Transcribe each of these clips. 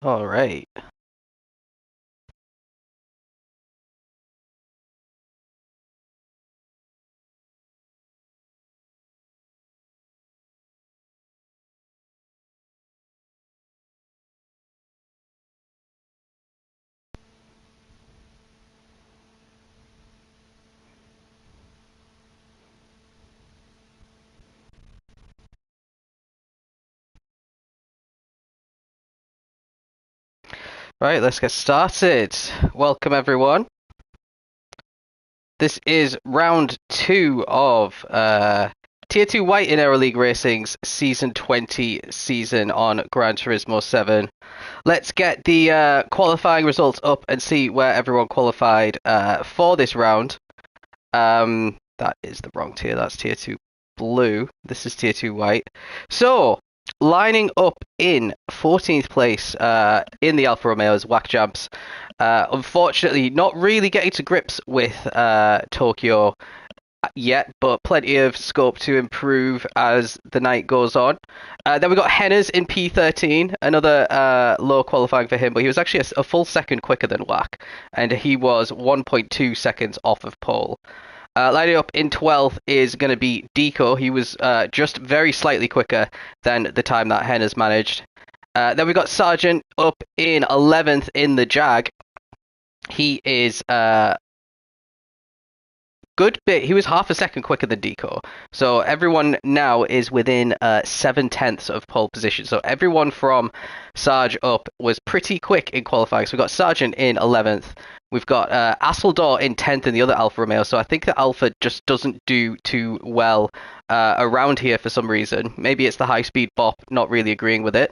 All right. Right, let's get started. Welcome, everyone. This is round 2 of Tier 2 White in Aero League Racing's Season 20 season on Gran Turismo 7. Let's get the qualifying results up and see where everyone qualified for this round. That is the wrong tier. That's Tier 2 Blue. This is Tier 2 White. So, lining up in 14th place in the Alfa Romeo's Whack Jumps. Unfortunately, not really getting to grips with Tokyo yet, but plenty of scope to improve as the night goes on. Then we got Hennes in P13, another low qualifying for him, but he was actually a full second quicker than Whack, and he was 1.2 seconds off of pole. Lining up in 12th is going to be Deco. He was just very slightly quicker than the time that Hennes managed. Then we got Sargent up in 11th in the Jag. He is good bit. He was half a second quicker than Deco. So everyone now is within 7/10 of pole position. So everyone from Sarge up was pretty quick in qualifying. So we've got Sargent in 11th. We've got Asseldor in 10th in the other Alfa Romeo. So I think the Alfa just doesn't do too well around here for some reason. Maybe it's the high-speed bop, not really agreeing with it.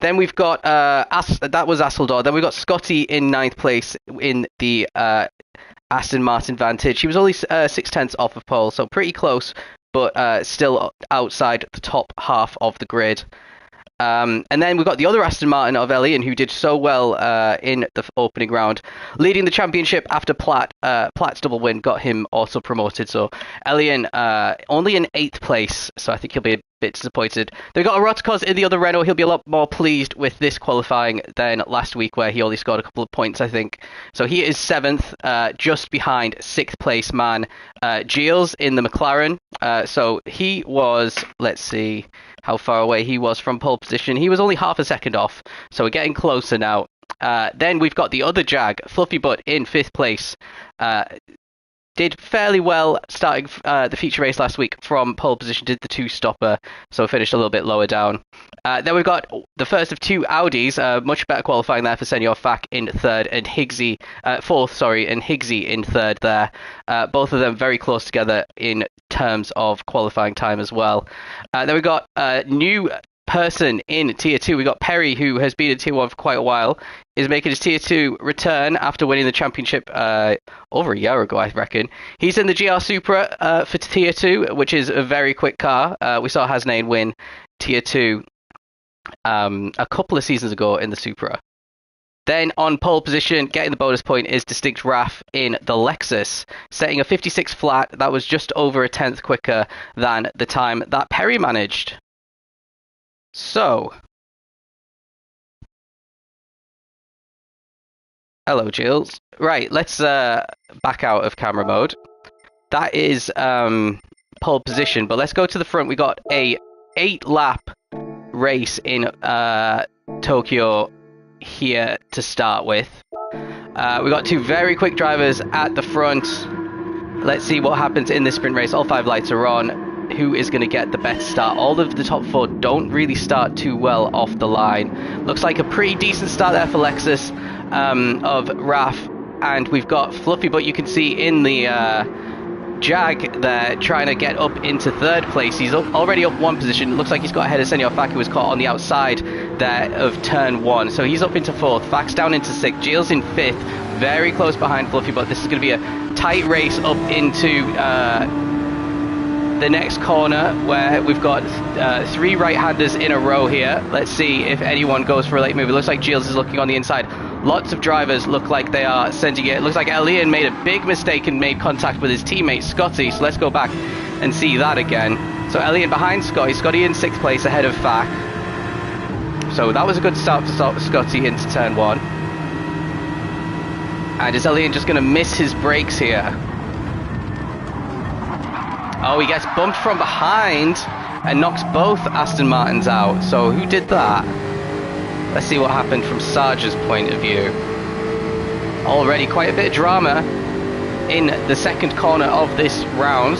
Then we've got that was Asseldor. Then we've got Scotty in 9th place in the Aston Martin Vantage. He was only 6/10 off of pole, so pretty close, but still outside the top half of the grid. And then we've got the other Aston Martin of Elian, who did so well in the opening round, leading the championship after Platt's double win got him also promoted. So Elian only in 8th place, so I think he'll be a bit disappointed. Then we've got Eroticos in the other Renault. He'll be a lot more pleased with this qualifying than last week, where he only scored a couple of points, I think. So he is 7th, just behind 6th place man Gilles in the McLaren. So he was, let's see how far away he was from pole position. He was only half a second off, so we're getting closer now. Then we've got the other Jag, Fluffy Butt, in 5th place. Did fairly well starting the feature race last week from pole position, did the 2-stopper, so finished a little bit lower down. Then we've got the first of 2 Audis, much better qualifying there for Senor Fack in 3rd and Higgsy, 4th, sorry, and Higgsy in 3rd there. Both of them very close together in terms of qualifying time as well. Then we've got a new person in Tier 2. We got Perry, who has been in Tier 1 for quite a while, is making his Tier 2 return after winning the championship over a year ago, I reckon. He's in the GR Supra for Tier 2, which is a very quick car. We saw Hasnain win Tier 2 a couple of seasons ago in the Supra. Then on pole position, getting the bonus point, is Distinct Raf in the Lexus, setting a 56 flat. That was just over a 10th quicker than the time that Perry managed. So, hello, Gilles. Right, let's back out of camera mode. That is pole position, but let's go to the front. We got a 8-lap race in Tokyo here to start with. We got 2 very quick drivers at the front. Let's see what happens in this sprint race. All 5 lights are on. Who is going to get the best start? All of the top 4 don't really start too well off the line. Looks like a pretty decent start there for Lexus of Raf. And we've got Fluffy, but you can see in the Jag there trying to get up into 3rd place. He's already up 1 position. Looks like he's got ahead of Senor Fack, who was caught on the outside there of turn 1. So he's up into 4th. Fack's down into 6th. Gilles in 5th. Very close behind Fluffy, but this is going to be a tight race up into the next corner, where we've got 3 right-handers in a row here. Let's see if anyone goes for a late move. It looks like Gilles is looking on the inside. Lots of drivers look like they are sending it. It looks like Elian made a big mistake and made contact with his teammate Scotty, so let's go back and see that again. So Elian behind Scotty. Scotty in 6th place ahead of Fack. So that was a good start for Scotty into turn 1. And is Elliot just going to miss his brakes here? Oh, he gets bumped from behind and knocks both Aston Martins out. So who did that? Let's see what happened from Sarge's point of view. Already quite a bit of drama in the second corner of this round.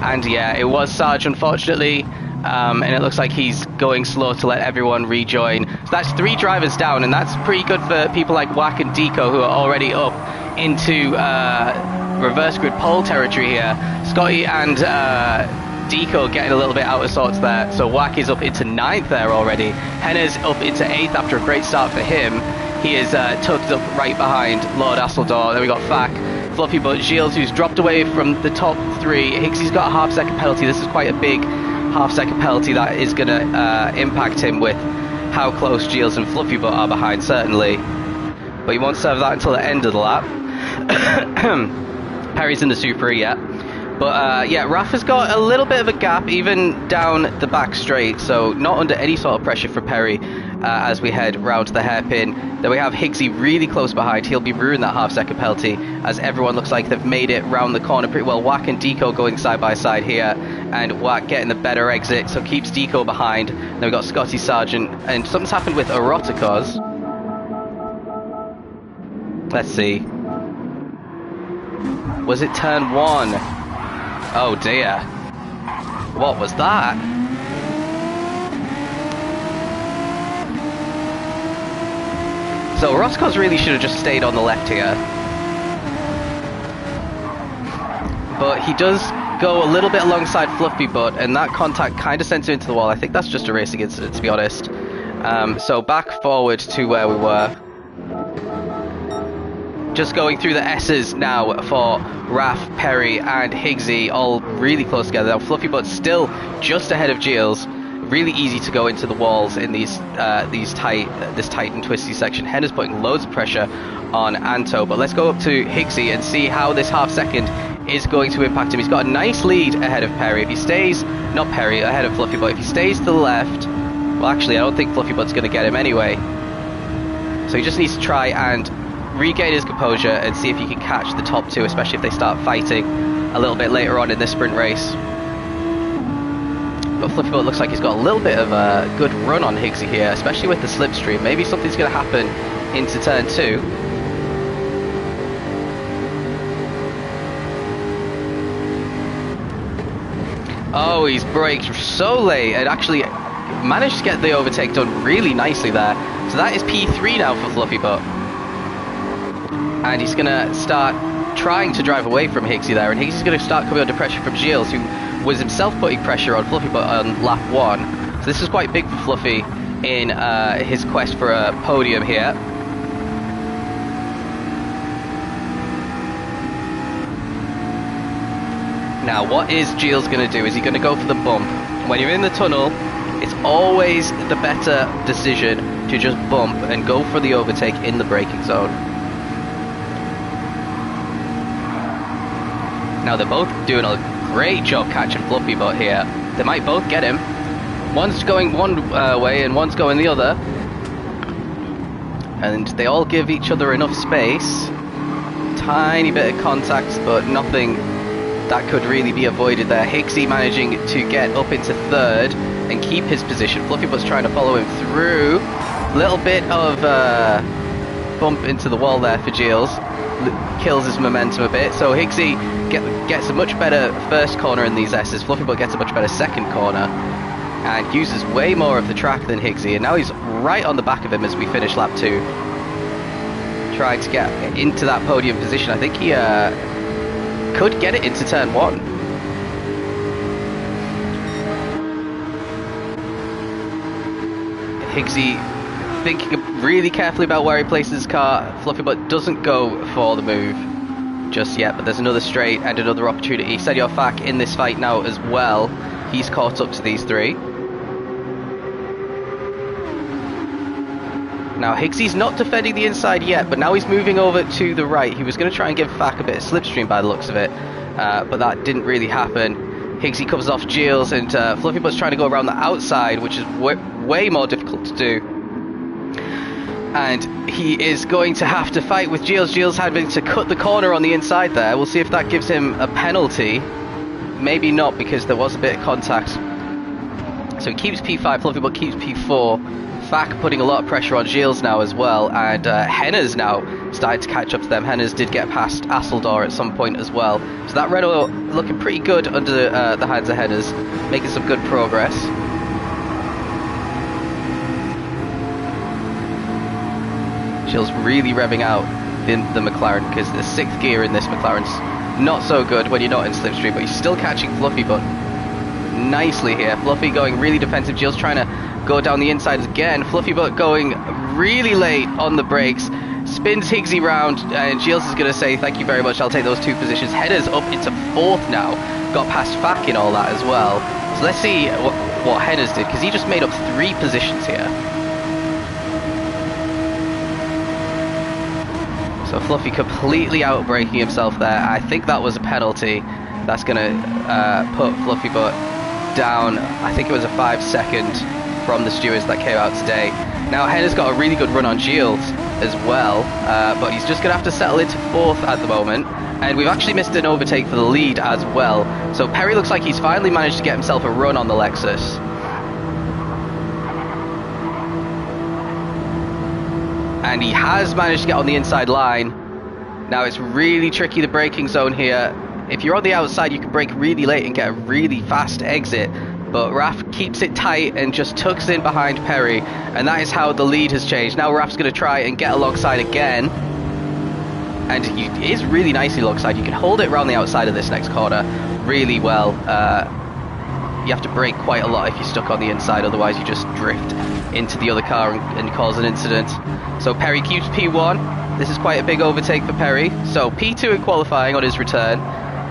And yeah, it was Sarge, unfortunately. And it looks like he's going slow to let everyone rejoin. So that's 3 drivers down, and that's pretty good for people like Wack and Deco, who are already up into reverse grid pole territory here. Scotty and Deco getting a little bit out of sorts there. So Wack is up into 9th there already. Henna's up into 8th after a great start for him. He is tucked up right behind Lord Asseldor. Then we got Fack, Fluffy Butt, Gilles, who's dropped away from the top 3. Higgsy's got a half-second penalty. This is quite a big half-second penalty that is going to impact him with how close Gilles and Fluffy Butt are behind, certainly. But he won't serve that until the end of the lap. Perry's in the Supra yet. But yeah, Raf has got a little bit of a gap even down the back straight, so not under any sort of pressure for Perry as we head round to the hairpin. Then we have Higgsy really close behind. He'll be ruining that half-second penalty as everyone looks like they've made it round the corner pretty well. Wack and Deco going side by side here, and Wack getting the better exit, so keeps Deco behind. Then we've got Scotty Sargent, and something's happened with Eroticos. Let's see. Was it turn 1? Oh dear. What was that? So Roscoe's really should have just stayed on the left here. But he does go a little bit alongside Fluffy Butt, and that contact kind of sent him into the wall. I think that's just a racing incident, to be honest. So back forward to where we were. Just going through the S's now for Raf, Perry and Higgsy, all really close together. Now Fluffy Butt's still just ahead of Gilles. Really easy to go into the walls in this tight and twisty section. Henna's putting loads of pressure on Anto, but let's go up to Higgsy and see how this half second is going to impact him. He's got a nice lead ahead of Perry. If he stays, not Perry, ahead of Fluffy Butt. If he stays to the left, well actually I don't think Fluffy Butt's going to get him anyway. So he just needs to try and regain his composure and see if he can catch the top 2, especially if they start fighting a little bit later on in this sprint race. But Fluffy Butt looks like he's got a little bit of a good run on Higgsy here, especially with the slipstream. Maybe something's going to happen into turn 2. Oh, he's braked so late and actually managed to get the overtake done really nicely there. So that is P3 now for Fluffy Butt. And he's going to start trying to drive away from Higgsy there, and Higgsy's going to start coming under pressure from Gilles, who was himself putting pressure on Fluffy Butt on lap 1. So this is quite big for Fluffy in his quest for a podium here. Now what is Gilles going to do? Is he going to go for the bump? When you're in the tunnel, it's always the better decision to just bump and go for the overtake in the braking zone. Now they're both doing a great job catching Fluffy Butt here. They might both get him. One's going one way and one's going the other. And they all give each other enough space. Tiny bit of contact, but nothing that could really be avoided there. Higgsy managing to get up into 3rd and keep his position. Fluffy Butt's trying to follow him through. Little bit of bump into the wall there for Gilles. Kills his momentum a bit. So Higgsy gets a much better first corner in these S's. Fluffy Butt gets a much better second corner and uses way more of the track than Higgsy, and now he's right on the back of him as we finish lap 2, trying to get into that podium position. I think he could get it into turn 1. Higgsy thinking really carefully about where he places his car. Fluffy Butt doesn't go for the move just yet, but there's another straight and another opportunity. Sergio Fack in this fight now as well. He's caught up to these 3. Now Higgsy's not defending the inside yet, but now he's moving over to the right. He was going to try and give Fack a bit of slipstream by the looks of it, but that didn't really happen. Higgsy comes off Gilles, and Fluffy Butt's trying to go around the outside, which is way more difficult to do. And he is going to have to fight with Gilles. Gilles having to cut the corner on the inside there. We'll see if that gives him a penalty. Maybe not, because there was a bit of contact. So he keeps P5, Fluffy Butt keeps P4. Fak putting a lot of pressure on Gilles now as well, and Henna's now started to catch up to them. Henna's did get past Aseldor at some point as well. So that Renault looking pretty good under the hands of Henna's, making some good progress. Gilles really revving out the McLaren, because the 6th gear in this McLaren's not so good when you're not in slipstream, but he's still catching Fluffy Butt nicely here. Fluffy going really defensive. Gilles trying to go down the inside again. Fluffy Butt going really late on the brakes. Spins Higgsy round, and Gilles is going to say, thank you very much, I'll take those 2 positions. Henna's up into 4th now. Got past Fak in all that as well. So let's see what Henna's did, because he just made up 3 positions here. So Fluffy completely out-braking himself there. I think that was a penalty. That's going to put Fluffy Butt down. I think it was a 5-second from the stewards that came out today. Now Henna's got a really good run on Gilles as well, but he's just going to have to settle into 4th at the moment. And we've actually missed an overtake for the lead as well. So Perry looks like he's finally managed to get himself a run on the Lexus. And he has managed to get on the inside line. Now it's really tricky, the braking zone here. If you're on the outside, you can brake really late and get a really fast exit. But Raf keeps it tight and just tucks in behind Perry. And that is how the lead has changed. Now Raf's going to try and get alongside again. And he is really nicely alongside. You can hold it around the outside of this next corner really well. You have to brake quite a lot if you're stuck on the inside. Otherwise, you just drift into the other car and cause an incident. So Perry keeps P1. This is quite a big overtake for Perry. So P2 in qualifying on his return.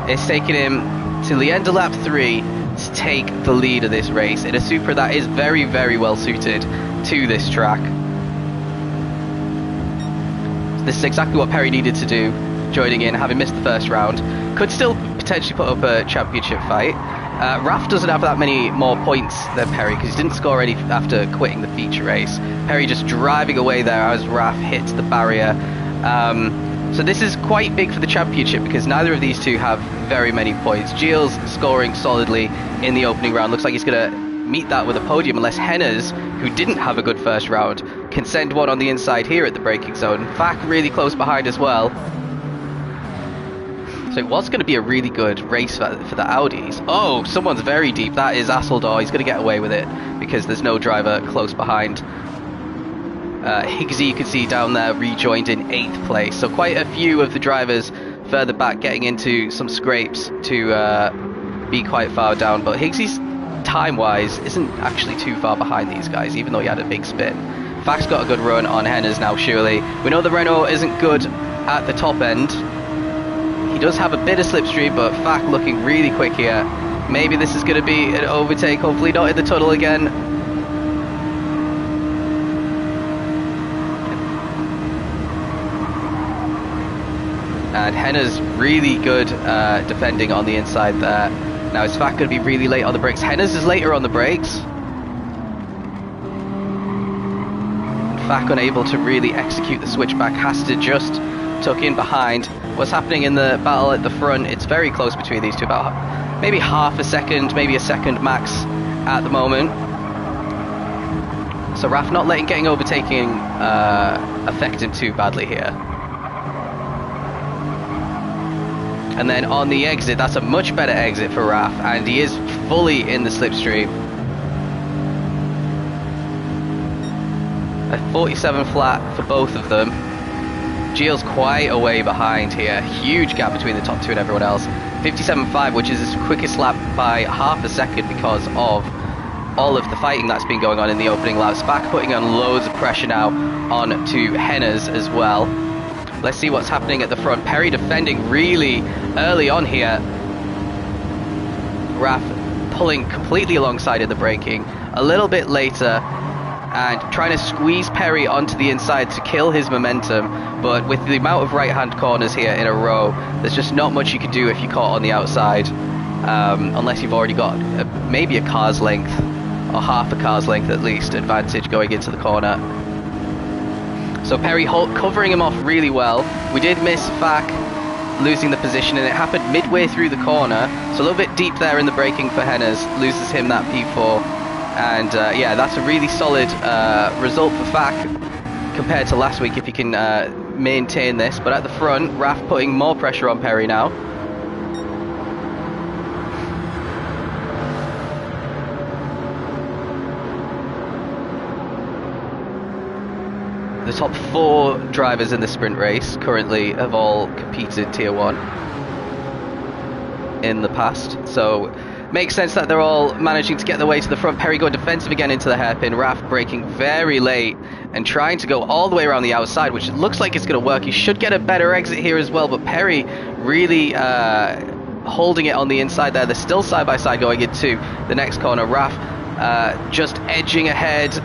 It's taken him to the end of lap 3 to take the lead of this race in a Supra that is very, very well suited to this track. So this is exactly what Perry needed to do, joining in, having missed the first round. Could still potentially put up a championship fight. Raf doesn't have that many more points than Perry, because he didn't score any after quitting the feature race. Perry just driving away there as Raf hits the barrier. So this is quite big for the championship, because neither of these two have very many points. Gilles scoring solidly in the opening round. Looks like he's going to meet that with a podium, unless Henna's, who didn't have a good first round, can send one on the inside here at the braking zone. Fak really close behind as well. So it was going to be a really good race for the Audis. Oh, someone's very deep. That is Aseldor. He's going to get away with it because there's no driver close behind. Higgsy, you can see down there, rejoined in 8th place. So quite a few of the drivers further back getting into some scrapes to be quite far down. But Higgsy's time-wise isn't actually too far behind these guys, even though he had a big spin. Fak's got a good run on Henna's now, surely. We know the Renault isn't good at the top end. He does have a bit of slipstream, but Fak looking really quick here. Maybe this is going to be an overtake, hopefully not in the tunnel again. And Henna's really good defending on the inside there. Now is Fak going to be really late on the brakes? Henna's is later on the brakes. And Fak unable to really execute the switchback, has to just tuck in behind. What's happening in the battle at the front, it's very close between these two, about maybe half a second, maybe a second max at the moment. So Raf not letting getting overtaking affect him too badly here. And then on the exit, that's a much better exit for Raf, and he is fully in the slipstream. A 47 flat for both of them. Gilles quite a way behind here. Huge gap between the top two and everyone else. 57.5, which is his quickest lap by half a second because of all of the fighting that's been going on in the opening laps. Back putting on loads of pressure now on to Henna's as well. Let's see what's happening at the front. Perry defending really early on here. Raf pulling completely alongside of the braking a little bit later and trying to squeeze Perry onto the inside to kill his momentum, but with the amount of right-hand corners here in a row, there's just not much you can do if you're caught on the outside. unless you've already got maybe a car's length, or half a car's length at least, advantage going into the corner. So Perry covering him off really well. We did miss Fak losing the position, and it happened midway through the corner, so a little bit deep there in the braking for Hennes, loses him that P4. And yeah, that's a really solid result for Fak compared to last week if he can maintain this. But at the front, Raf putting more pressure on Perry now. The top 4 drivers in the sprint race currently have all competed Tier 1 in the past, so makes sense that they're all managing to get their way to the front. Perry going defensive again into the hairpin. Raf braking very late and trying to go all the way around the outside, which looks like it's going to work. He should get a better exit here as well, but Perry really holding it on the inside there. They're still side by side going into the next corner. Raf just edging ahead,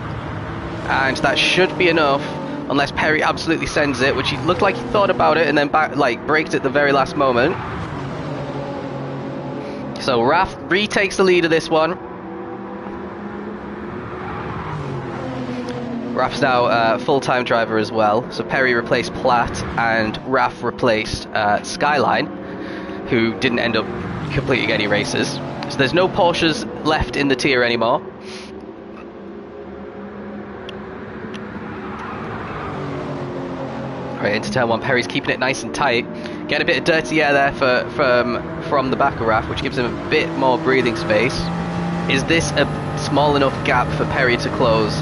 and that should be enough, unless Perry absolutely sends it, which he looked like he thought about it and then braked at the very last moment. So Raf retakes the lead of this one. Raf's now full-time driver as well. So Perry replaced Platt and Raf replaced Skyline, who didn't end up completing any races. So there's no Porsches left in the tier anymore. Right, into turn 1, Perry's keeping it nice and tight. Get a bit of dirty air there from the back of Raf, which gives him a bit more breathing space. Is this a small enough gap for Perry to close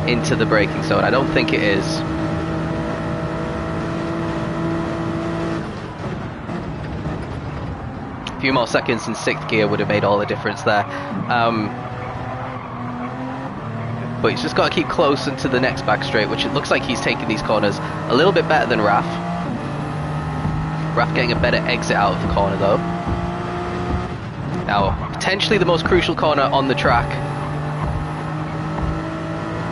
into the braking zone? I don't think it is. A few more seconds in 6th gear would have made all the difference there. But he's just got to keep close into the next back straight, which it looks like he's taking these corners a little bit better than Raf. Raf getting a better exit out of the corner though. Now, potentially the most crucial corner on the track.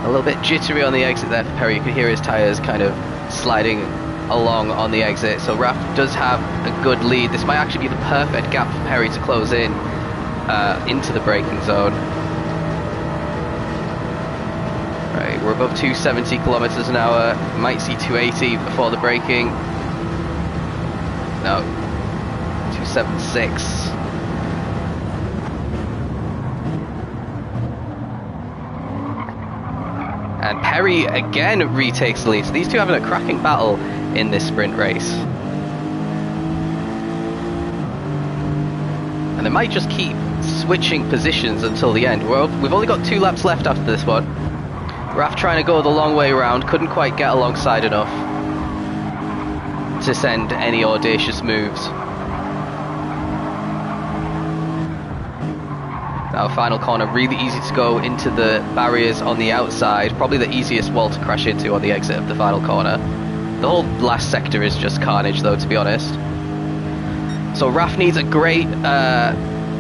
A little bit jittery on the exit there for Perry. You can hear his tyres kind of sliding along on the exit. So Raf does have a good lead. This might actually be the perfect gap for Perry to close in into the braking zone. Right, we're above 270 kilometers an hour. Might see 280 before the braking. No, 276. And Perry again retakes the lead. So these two having a cracking battle in this sprint race. And they might just keep switching positions until the end. We've only got 2 laps left after this one. Raf trying to go the long way around, couldn't quite get alongside enough to send any audacious moves. Now final corner, really easy to go into the barriers on the outside, probably the easiest wall to crash into on the exit of the final corner. The whole last sector is just carnage though, to be honest. So Raf needs a great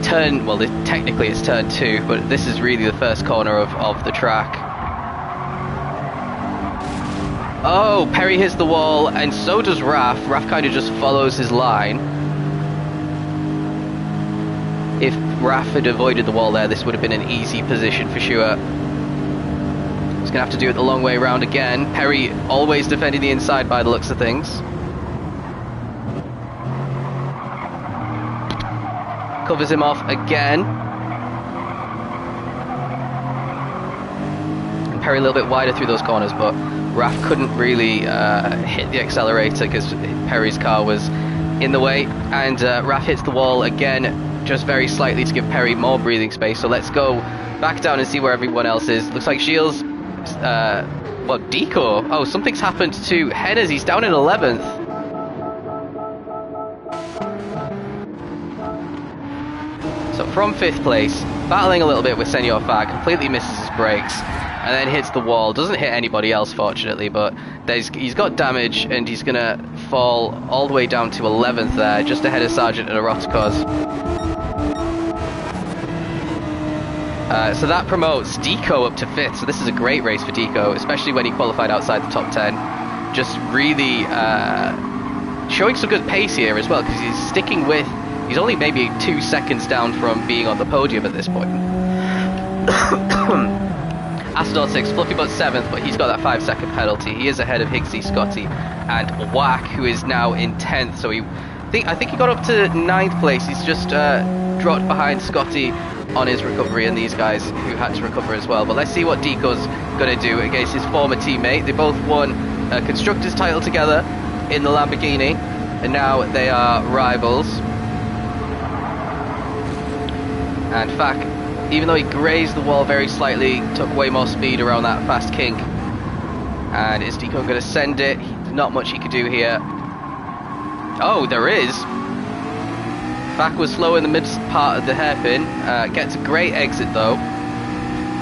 turn, well technically it's turn 2, but this is really the first corner of the track. Oh, Perry hits the wall, and so does Raf. Raf kind of just follows his line. If Raf had avoided the wall there, this would have been an easy position for sure. He's going to have to do it the long way around again. Perry always defending the inside by the looks of things. Covers him off again. And Perry a little bit wider through those corners, but Raf couldn't really hit the accelerator because Perry's car was in the way, and Raf hits the wall again, just very slightly to give Perry more breathing space. So let's go back down and see where everyone else is. Looks like Gilles, what, Deco? Oh, something's happened to Hennes. He's down in 11th. So from 5th place, battling a little bit with Senor Fag, completely misses his brakes. And then hits the wall. Doesn't hit anybody else, fortunately, but he's got damage, and he's going to fall all the way down to 11th there, just ahead of Sargent and Erotikos. So that promotes Deco up to 5th, so this is a great race for Deco, especially when he qualified outside the top 10. Just really showing some good pace here as well, because he's sticking with He's only maybe 2 seconds down from being on the podium at this point. Astor 6th, Fluffybutt 7th, but he's got that 5-second penalty. He is ahead of Higgsy, Scotty, and Whack, who is now in 10th. So I think he got up to 9th place. He's just dropped behind Scotty on his recovery and these guys who had to recover as well. But let's see what Deco's going to do against his former teammate. They both won a Constructors title together in the Lamborghini, and now they are rivals. And Fak, even though he grazed the wall very slightly, took way more speed around that fast kink. And is Deco going to send it? Not much he could do here. Oh, there is. Fak was slow in the mid part of the hairpin. Gets a great exit though.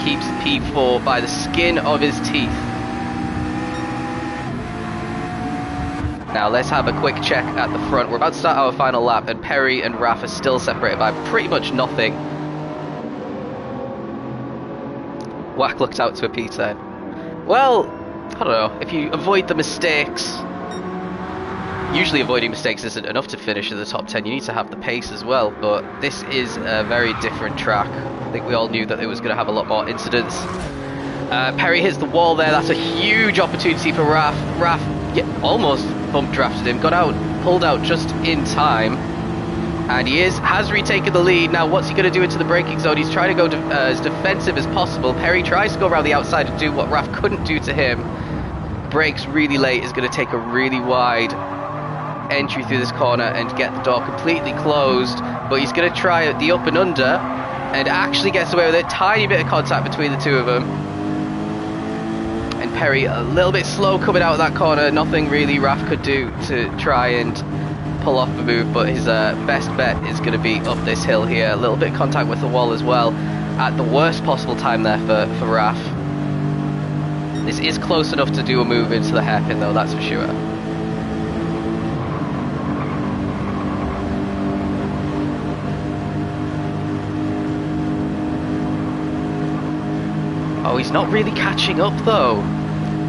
Keeps P4 by the skin of his teeth. Now let's have a quick check at the front. We're about to start our final lap, and Perry and Raf are still separated by pretty much nothing. Whack looked out to a P10. Well, I don't know, if you avoid the mistakes, usually avoiding mistakes isn't enough to finish in the top 10, you need to have the pace as well, but this is a very different track. I think we all knew that it was going to have a lot more incidents. Perry hits the wall there, that's a huge opportunity for Raf. Raf almost bump drafted him, got out, pulled out just in time. And he has retaken the lead. Now what's he going to do into the braking zone? He's trying to go as defensive as possible. Perry tries to go around the outside and do what Raf couldn't do to him. Brakes really late, is going to take a really wide entry through this corner and get the door completely closed. But he's going to try the up and under and actually gets away with it. Tiny bit of contact between the two of them. And Perry a little bit slow coming out of that corner. Nothing really Raf could do to try and pull off the move, but his best bet is going to be up this hill here. A little bit of contact with the wall as well at the worst possible time there for Raf. This is close enough to do a move into the hairpin though, that's for sure. Oh, he's not really catching up though.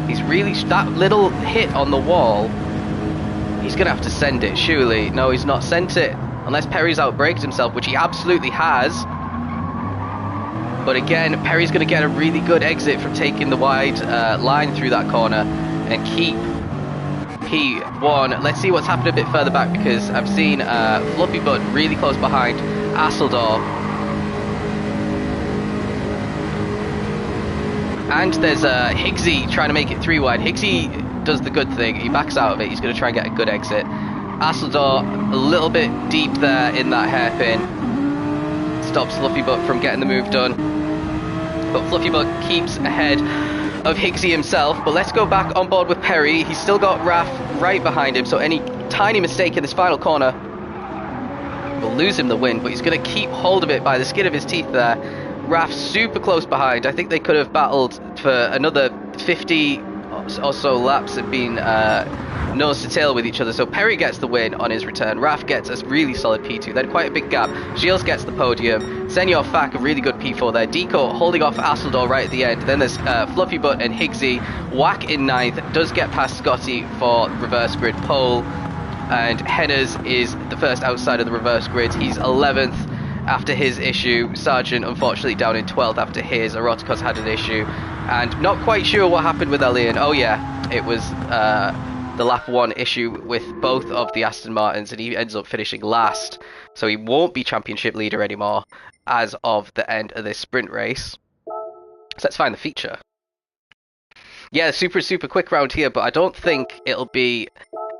He's really, that little hit on the wall, he's going to have to send it, surely. No, he's not sent it. Unless Perry's outbraked himself, which he absolutely has. But again, Perry's going to get a really good exit from taking the wide line through that corner and keep P1. Let's see what's happened a bit further back, because I've seen Fluffybutt really close behind Asseldor. And there's Higgsy trying to make it 3 wide. Higgsy does the good thing, he backs out of it, he's going to try and get a good exit. Asseldor a little bit deep there in that hairpin, stops Fluffybutt from getting the move done, but Fluffybutt keeps ahead of Higgsy himself. But let's go back on board with Perry. He's still got Raf right behind him, so any tiny mistake in this final corner will lose him the win, but he's going to keep hold of it by the skin of his teeth there. Raf super close behind. I think they could have battled for another 50 or so laps and been nose to tail with each other. So Perry gets the win on his return. Raf gets a really solid P2, then quite a big gap. Shields gets the podium. Senor Fak a really good P4 there. Deco holding off Asseldor right at the end. Then there's Fluffybutt and Higgsy. Whack in 9th, does get past Scotty for reverse grid pole. And Henners is the first outside of the reverse grid. He's 11th. After his issue. Sargent unfortunately down in 12th after his. Eroticos had an issue, and not quite sure what happened with Elian. Oh yeah, it was the lap 1 issue with both of the Aston Martins, and he ends up finishing last, so he won't be championship leader anymore as of the end of this sprint race. So let's find the feature. Yeah, super quick round here, but I don't think it'll be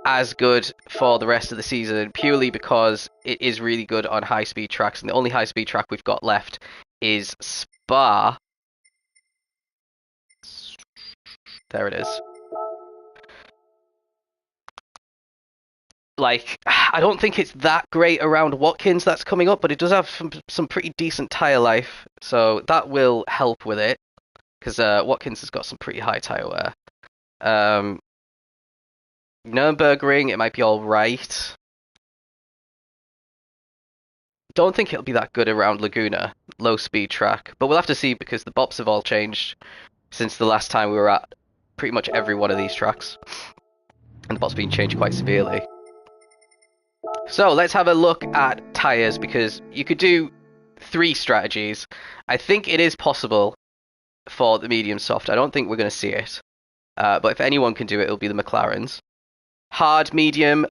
as good for the rest of the season, purely because it is really good on high-speed tracks, and the only high-speed track we've got left is Spa. There it is. Like, I don't think it's that great around Watkins that's coming up, but it does have some pretty decent tyre life, so that will help with it, because Watkins has got some pretty high tyre wear. Nürburgring, it might be alright. Don't think it'll be that good around Laguna, low speed track, but we'll have to see, because the bops have all changed since the last time we were at pretty much every one of these tracks, and the bops have been changed quite severely. So let's have a look at tyres, because you could do 3 strategies. I think it is possible for the medium soft. I don't think we're going to see it. But if anyone can do it, it'll be the McLarens. Hard medium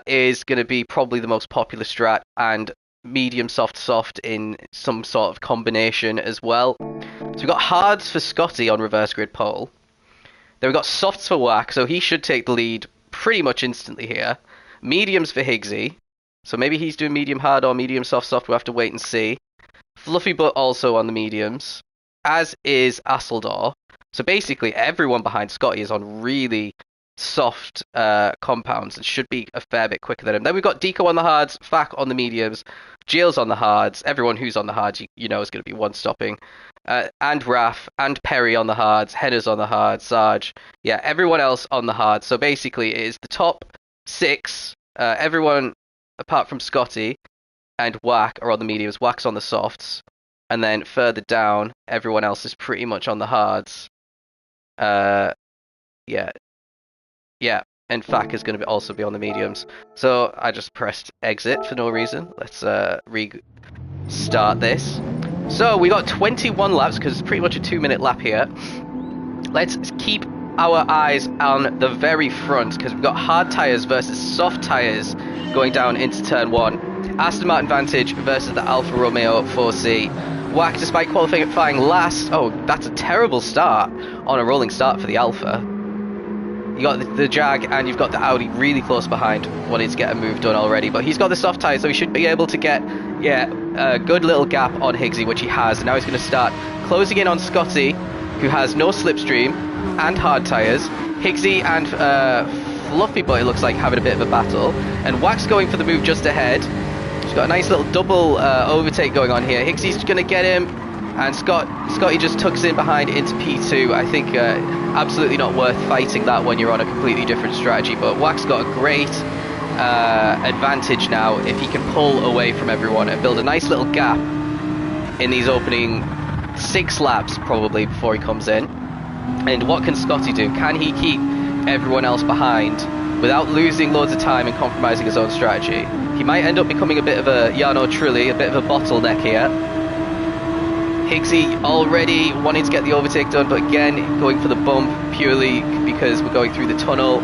is going to be probably the most popular strat, and medium soft in some sort of combination as well. So we've got hards for Scotty on reverse grid pole. Then we've got softs for Whack, so he should take the lead pretty much instantly here. Mediums for Higgsy, so maybe he's doing medium hard or medium soft. We'll have to wait and see. Fluffy Butt also on the mediums, as is Asseldor. So basically everyone behind Scotty is on really soft compounds and should be a fair bit quicker than him. Then we've got Deco on the hards, Fack on the mediums, Gilles on the hards. Everyone who's on the hards, you know, is going to be one-stopping. And Raf and Perry on the hards, Henner's on the hards, Sarge. Yeah, everyone else on the hards. So basically it is the top 6, everyone apart from Scotty and Whack are on the mediums, Whack's on the softs. And then further down, everyone else is pretty much on the hards. Yeah, and Fack is going to also be on the mediums. So I just pressed exit for no reason. Let's restart this. So we got 21 laps, because it's pretty much a 2-minute lap here. Let's keep our eyes on the very front, because we've got hard tyres versus soft tyres going down into turn 1. Aston Martin Vantage versus the Alfa Romeo 4C. Whack, despite qualifying last. Oh, that's a terrible start on a rolling start for the Alfa. You got the Jag and you've got the Audi really close behind, wanting to get a move done already. But he's got the soft tyres, so he should be able to get, a good little gap on Higgsy, which he has. And now he's going to start closing in on Scotty, who has no slipstream and hard tyres. Higgsy and Fluffy Butt, it looks like, having a bit of a battle. And Whack's going for the move just ahead. He's got a nice little double overtake going on here. Higgsy's going to get him. And Scotty just tucks in behind into P2. I think absolutely not worth fighting that when you're on a completely different strategy. But Whack's got a great advantage now if he can pull away from everyone and build a nice little gap in these opening 6 laps probably before he comes in. And what can Scotty do? Can he keep everyone else behind without losing loads of time and compromising his own strategy? He might end up becoming a bit of a Jarno Trulli, a bit of a bottleneck here. Higgsy already wanting to get the overtake done, but again going for the bump purely because we're going through the tunnel.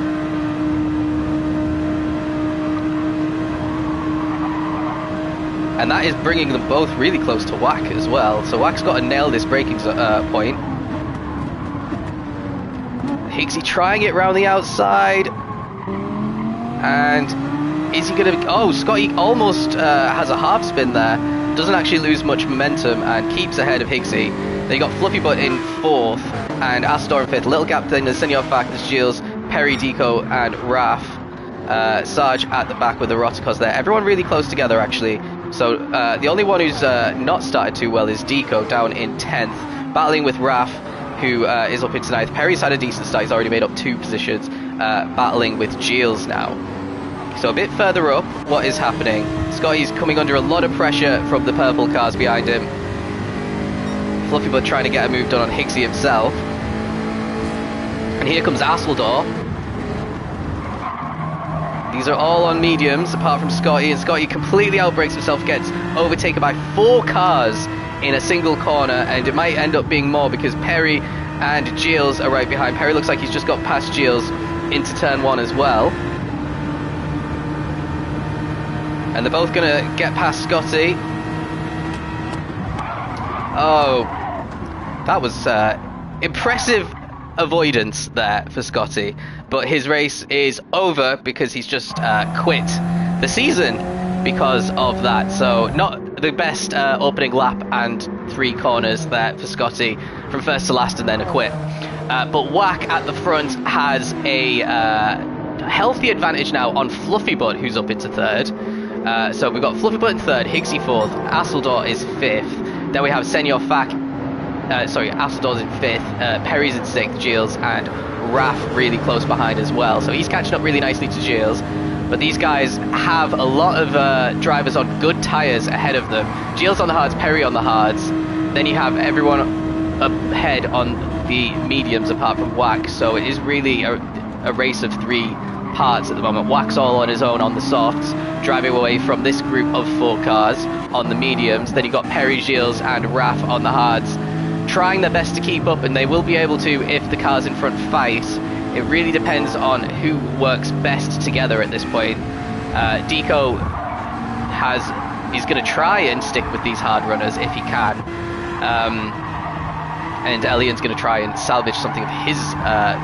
And that is bringing them both really close to Whack as well. So Whack's got to nail this braking point. Higgsy trying it round the outside. And is he going to... Oh, Scotty almost has a half spin there. Doesn't actually lose much momentum and keeps ahead of Higgsy. Then you got Fluffy Butt in 4th and Astor in 5th. Little gap then there's Senor Fack, there's Gilles, Perry, Deco and Raf. Sarge at the back with the Roticos there. Everyone really close together actually. So the only one who's not started too well is Deco down in 10th. Battling with Raf, who is up into 9th. Perry's had a decent start, he's already made up 2 positions. Battling with Gilles now. So a bit further up, what is happening? Scotty's coming under a lot of pressure from the purple cars behind him. Fluffy Butt trying to get a move done on Higgsy himself. And here comes Asseldor. These are all on mediums, apart from Scotty. And Scotty completely outbrakes himself, gets overtaken by 4 cars in a single corner. And it might end up being more because Perry and Gilles are right behind. Perry looks like he's just got past Gilles into turn 1 as well. And they're both going to get past Scotty. Oh, that was impressive avoidance there for Scotty. But his race is over because he's just quit the season because of that. So not the best opening lap and 3 corners there for Scotty from first to last and then a quit. But Whack at the front has a healthy advantage now on Fluffy Butt, who's up into 3rd. So we've got Fluffy Butt in 3rd, Higgsy 4th, Asseldor is 5th. Then we have Senor Fack, Asseldor's in 5th, Perry's in 6th, Gilles, and Raf really close behind as well. So he's catching up really nicely to Gilles. But these guys have a lot of drivers on good tyres ahead of them. Gilles on the hards, Perry on the hards. Then you have everyone ahead on the mediums apart from Whack. So it is really a race of 3 hards at the moment. Wax all on his own on the softs, driving away from this group of 4 cars on the mediums. Then you've got Perry, Gilles and Raf on the hards, trying their best to keep up, and they will be able to if the cars in front fight. It really depends on who works best together at this point. Deco is going to try and stick with these hard runners if he can. And Elian's going to try and salvage something of his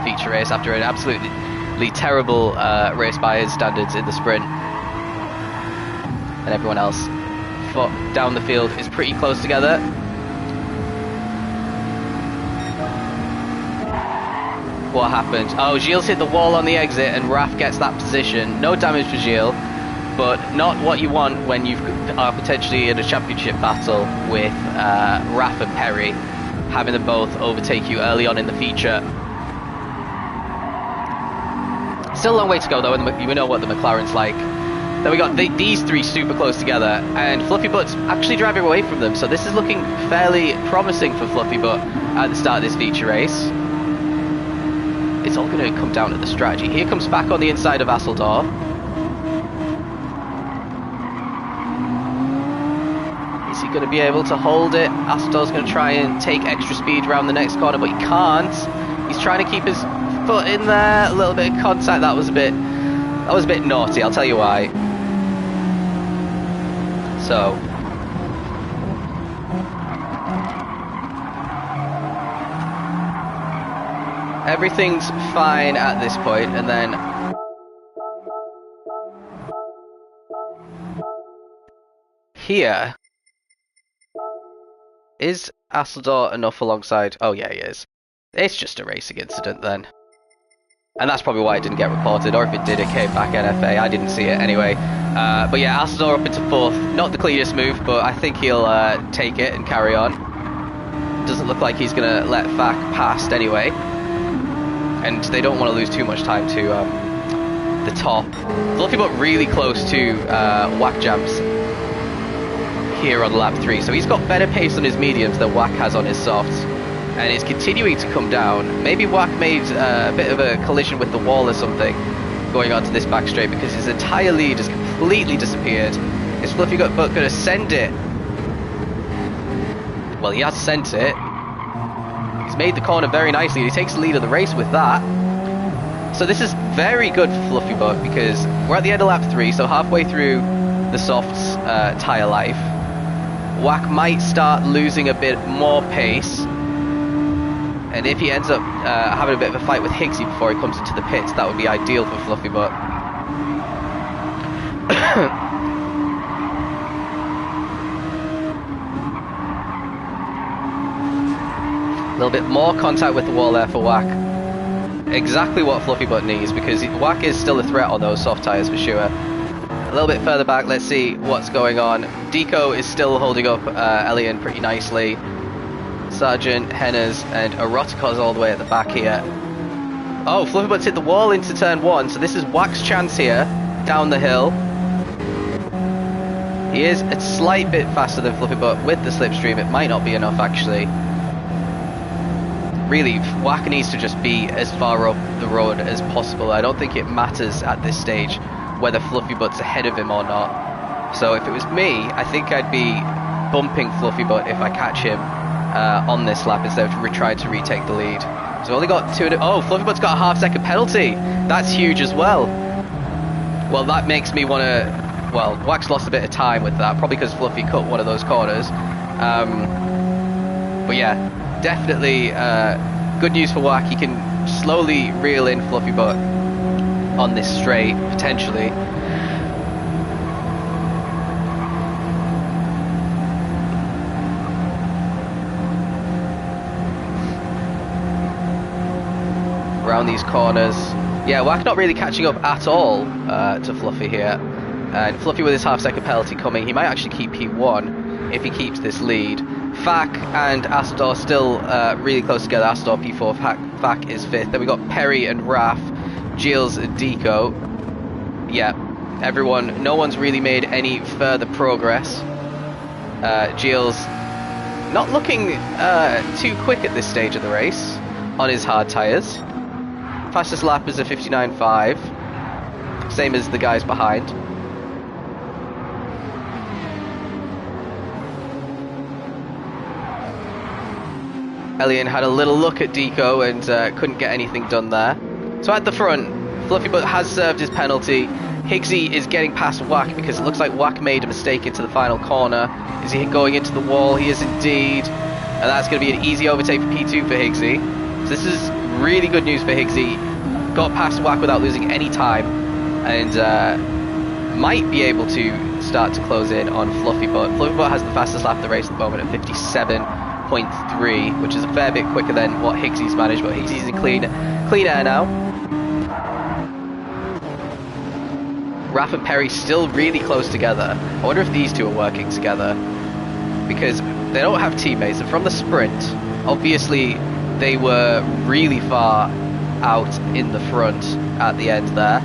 feature race after an absolutely terrible race by his standards in the sprint. And everyone else down the field is pretty close together. What happened? Oh, Gilles hit the wall on the exit and Raf gets that position. No damage for Gilles, but not what you want when you are potentially in a championship battle with Raf and Perry, having them both overtake you early on in the feature. Still a long way to go though, and you know what the McLaren's like. Then we got these 3 super close together, and Fluffy Butt's actually driving away from them, so this is looking fairly promising for Fluffy Butt at the start of this feature race. It's all going to come down to the strategy. Here comes back on the inside of Asseldor. Is he going to be able to hold it? Asseldor's going to try and take extra speed around the next corner, but he can't. He's trying to keep his foot in there. A little bit of contact. That was a bit naughty. I'll tell you why. So. Everything's fine at this point, and then here is Asseldor enough alongside? Oh yeah, he is. It's just a racing incident then, and that's probably why it didn't get reported, or if it did, it came back NFA. I didn't see it anyway. But yeah, Asseldor up into 4th. Not the cleanest move, but I think he'll take it and carry on. Doesn't look like he's gonna let Fak past anyway. And they don't want to lose too much time to the top. Fluffy Butt really close to Whack Jams here on lap 3. So he's got better pace on his mediums than Whack has on his softs. And it's continuing to come down. Maybe Whack made a bit of a collision with the wall or something going onto this back straight, because his entire lead has completely disappeared. Is Fluffy Butt going to send it? Well, he has sent it. He's made the corner very nicely. He takes the lead of the race with that. So this is very good for Fluffy Butt, because we're at the end of lap 3, so halfway through the softs tyre life. Whack might start losing a bit more pace, and if he ends up having a bit of a fight with Higgsy before he comes into the pits, that would be ideal for Fluffy Butt. A little bit more contact with the wall there for Whack. Exactly what Fluffy Butt needs, because Whack is still a threat on those soft tyres for sure. A little bit further back, let's see what's going on. Deco is still holding up Elian pretty nicely. Sargent, Henners and Erotica's all the way at the back here. Oh, Fluffy Butt's hit the wall into turn 1, so this is Whack's chance here, down the hill. He is a slight bit faster than Fluffy Butt with the slipstream. It might not be enough actually. Really, Whack needs to just be as far up the road as possible. I don't think it matters at this stage whether Fluffy Butt's ahead of him or not. So if it was me, I think I'd be bumping Fluffy Butt if I catch him on this lap instead of trying to retake the lead. So we've only got 2. Oh, Fluffy Butt's got a half-second penalty. That's huge as well. Well, that makes me want to... Well, Whack's lost a bit of time with that, probably because Fluffy cut one of those corners. But yeah, definitely good news for Whack. He can slowly reel in Fluffy Butt on this straight, potentially. Around these corners. Yeah, Whack not really catching up at all to Fluffy here. And Fluffy with his half-second penalty coming, he might actually keep P1 if he keeps this lead. Fak and Astor still really close together. Astor P4, Fak is 5th. Then we got Perry and Raf, Gilles and Deco. Yeah, everyone, no one's really made any further progress. Gilles not looking too quick at this stage of the race on his hard tyres. Fastest lap is a 59.5. same as the guys behind. Elian had a little look at Deco and couldn't get anything done there. So at the front, Fluffybutt has served his penalty. Higgsy is getting past Wack because it looks like Wack made a mistake into the final corner. Is he going into the wall? He is indeed. And that's going to be an easy overtake for P2 for Higgsy. So this is really good news for Higgsy. Got past Wack without losing any time. And might be able to start to close in on Fluffybutt. Fluffybutt has the fastest lap of the race at the moment at 57.3, which is a fair bit quicker than what Higgsy's managed. But Higgsy's in clean air now. Raph and Perry still really close together. I wonder if these two are working together, because they don't have teammates, and from the sprint, obviously they were really far out in the front at the end there.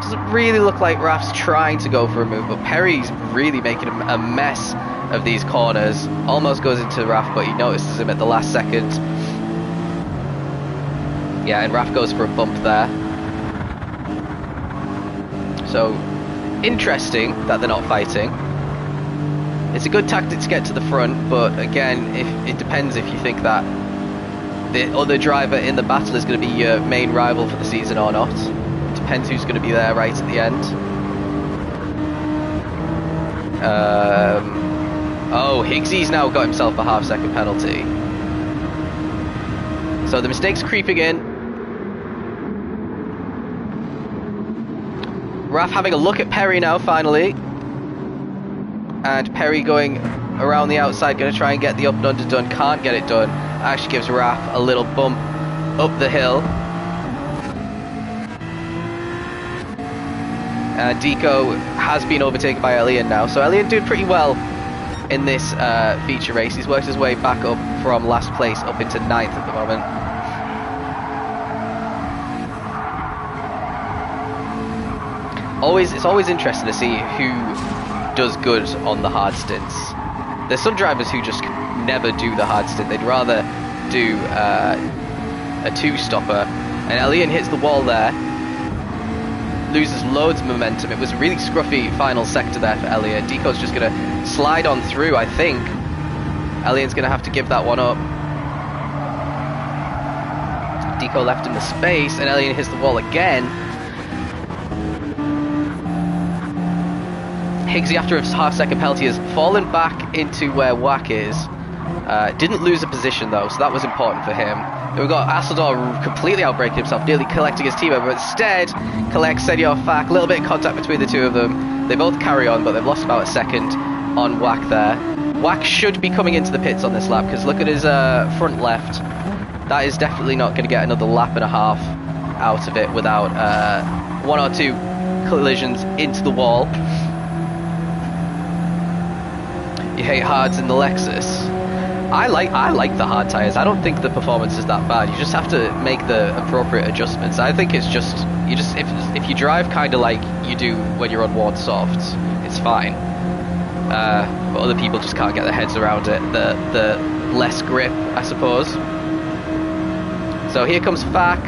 Doesn't really look like Raph's trying to go for a move, but Perry's really making a mess of these corners. Almost goes into Raph, but he notices him at the last second. Yeah, and Raph goes for a bump there. So, interesting that they're not fighting. It's a good tactic to get to the front, but again, it depends if you think that the other driver in the battle is going to be your main rival for the season or not. Depends who's going to be there right at the end. Oh, Higgsy's now got himself a half-second penalty. So the mistake's creeping in. Raph having a look at Perry now, finally. And Perry going around the outside, going to try and get the up and under done. Can't get it done. Actually gives Raph a little bump up the hill. Deco has been overtaken by Elian now. So Elian doing pretty well in this feature race. He's worked his way back up from last place up into 9th at the moment. It's always interesting to see who does good on the hard stints. There's some drivers who just never do the hard stint. They'd rather do a two-stopper. And Elian hits the wall there. Loses loads of momentum. It was a really scruffy final sector there for Elian. Deco's just going to slide on through, I think. Elian's going to have to give that one up. Deco left him the space, and Elian hits the wall again. Higgsy, after a half-second penalty, has fallen back into where Wack is. Didn't lose a position though, so that was important for him. Then we've got Asador completely outbraking himself, nearly collecting his teammate, but instead collects Senor Fak. A little bit of contact between the two of them. They both carry on, but they've lost about a second on Wack there. Wack should be coming into the pits on this lap, because look at his front left. That is definitely not going to get another lap and a half out of it without one or two collisions into the wall. You hate hards in the Lexus. I like the hard tyres. I don't think the performance is that bad. You just have to make the appropriate adjustments. I think it's just if you drive kind of like you do when you're on worn softs, it's fine. But other people just can't get their heads around it. The less grip, I suppose. So here comes Fak.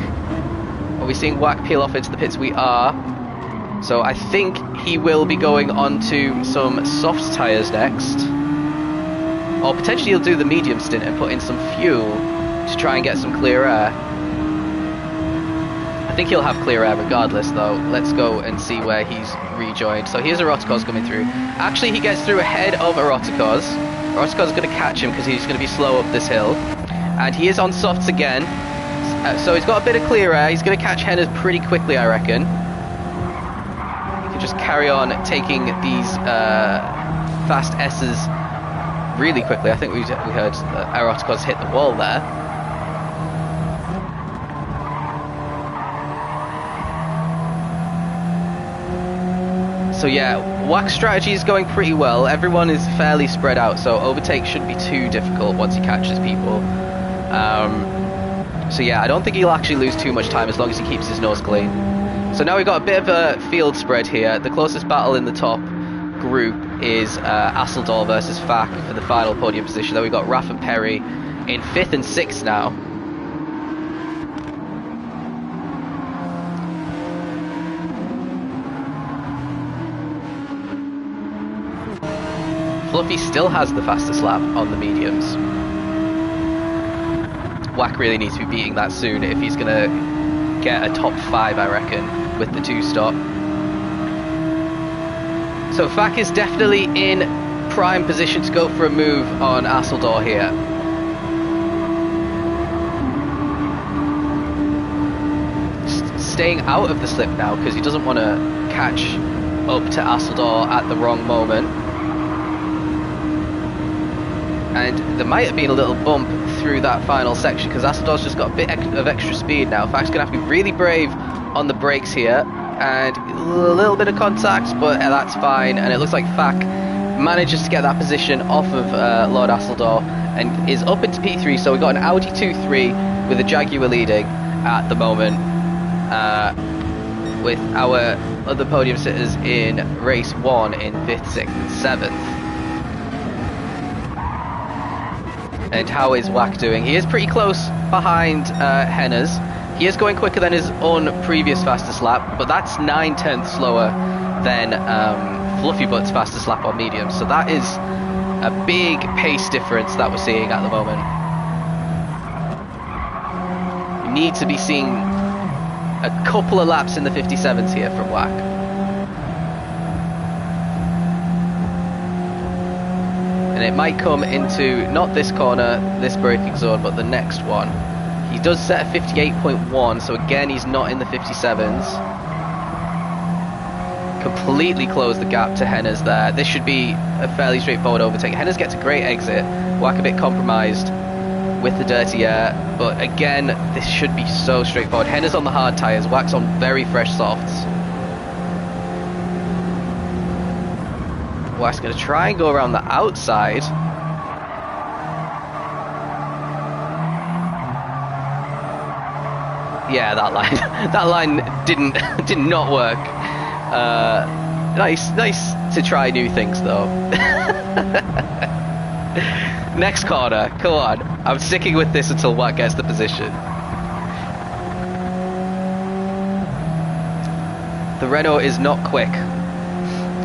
Are we seeing Wack peel off into the pits? We are. So I think he will be going on to some soft tyres next. Or potentially he'll do the medium stint and put in some fuel to try and get some clear air. I think he'll have clear air regardless though. Let's go and see where he's rejoined. So here's Eroticos coming through. Actually he gets through ahead of Eroticos. Eroticos is going to catch him because he's going to be slow up this hill. And he is on softs again. So he's got a bit of clear air. He's going to catch Hennes pretty quickly, I reckon. He can just carry on taking these fast S's really quickly. I think we heard Eroticos hit the wall there. So yeah, Wack's strategy is going pretty well. Everyone is fairly spread out, so overtake shouldn't be too difficult once he catches people. So yeah, I don't think he'll actually lose too much time as long as he keeps his nose clean. So now we've got a bit of a field spread here. The closest battle in the top group is Asseldor versus Fak for the final podium position. Then we've got Raph and Perry in 5th and 6th now. Fluffy still has the fastest lap on the mediums. Wack really needs to be beating that soon if he's going to get a top 5, I reckon, with the 2-stop. So Fack is definitely in prime position to go for a move on Asseldor here. Staying out of the slip now because he doesn't want to catch up to Asseldor at the wrong moment. And there might have been a little bump through that final section because Asseldor's just got a bit of extra speed now. Fack's going to have to be really brave on the brakes here, and a little bit of contact, but that's fine. And it looks like Fack manages to get that position off of Lord Asseldor and is up into P3. So we've got an Audi 2-3 with a Jaguar leading at the moment, with our other podium sitters in race 1 in 5th, 6th and 7th. And how is Wack doing? He is pretty close behind Henner's. He is going quicker than his own previous fastest lap, but that's 9/10 slower than Fluffy Butt's fastest lap on medium. So that is a big pace difference that we're seeing at the moment. You need to be seeing a couple of laps in the 57s here from Wack. And it might come into not this corner, this braking zone, but the next one. He does set a 58.1, so again he's not in the 57s. Completely closed the gap to Henner's there. This should be a fairly straightforward overtake. Henner's gets a great exit. Wack a bit compromised with the dirty air, but again this should be so straightforward. Henner's on the hard tyres, Wack's on very fresh softs. Wack's going to try and go around the outside. Yeah, that line did not work. Nice to try new things though. Next corner, come on. I'm sticking with this until Wack gets the position. The Renault is not quick.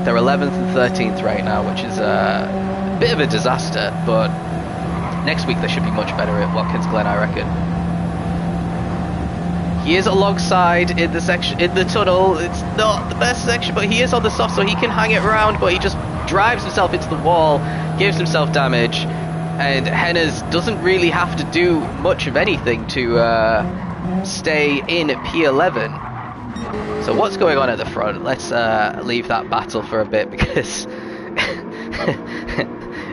They're 11th and 13th right now, which is a bit of a disaster, but next week they should be much better at Watkins Glen, I reckon. He is alongside in the section, in the tunnel. It's not the best section, but he is on the soft, so he can hang it around, but he just drives himself into the wall, gives himself damage, and Henner's doesn't really have to do much of anything to stay in P11. So what's going on at the front? Let's leave that battle for a bit because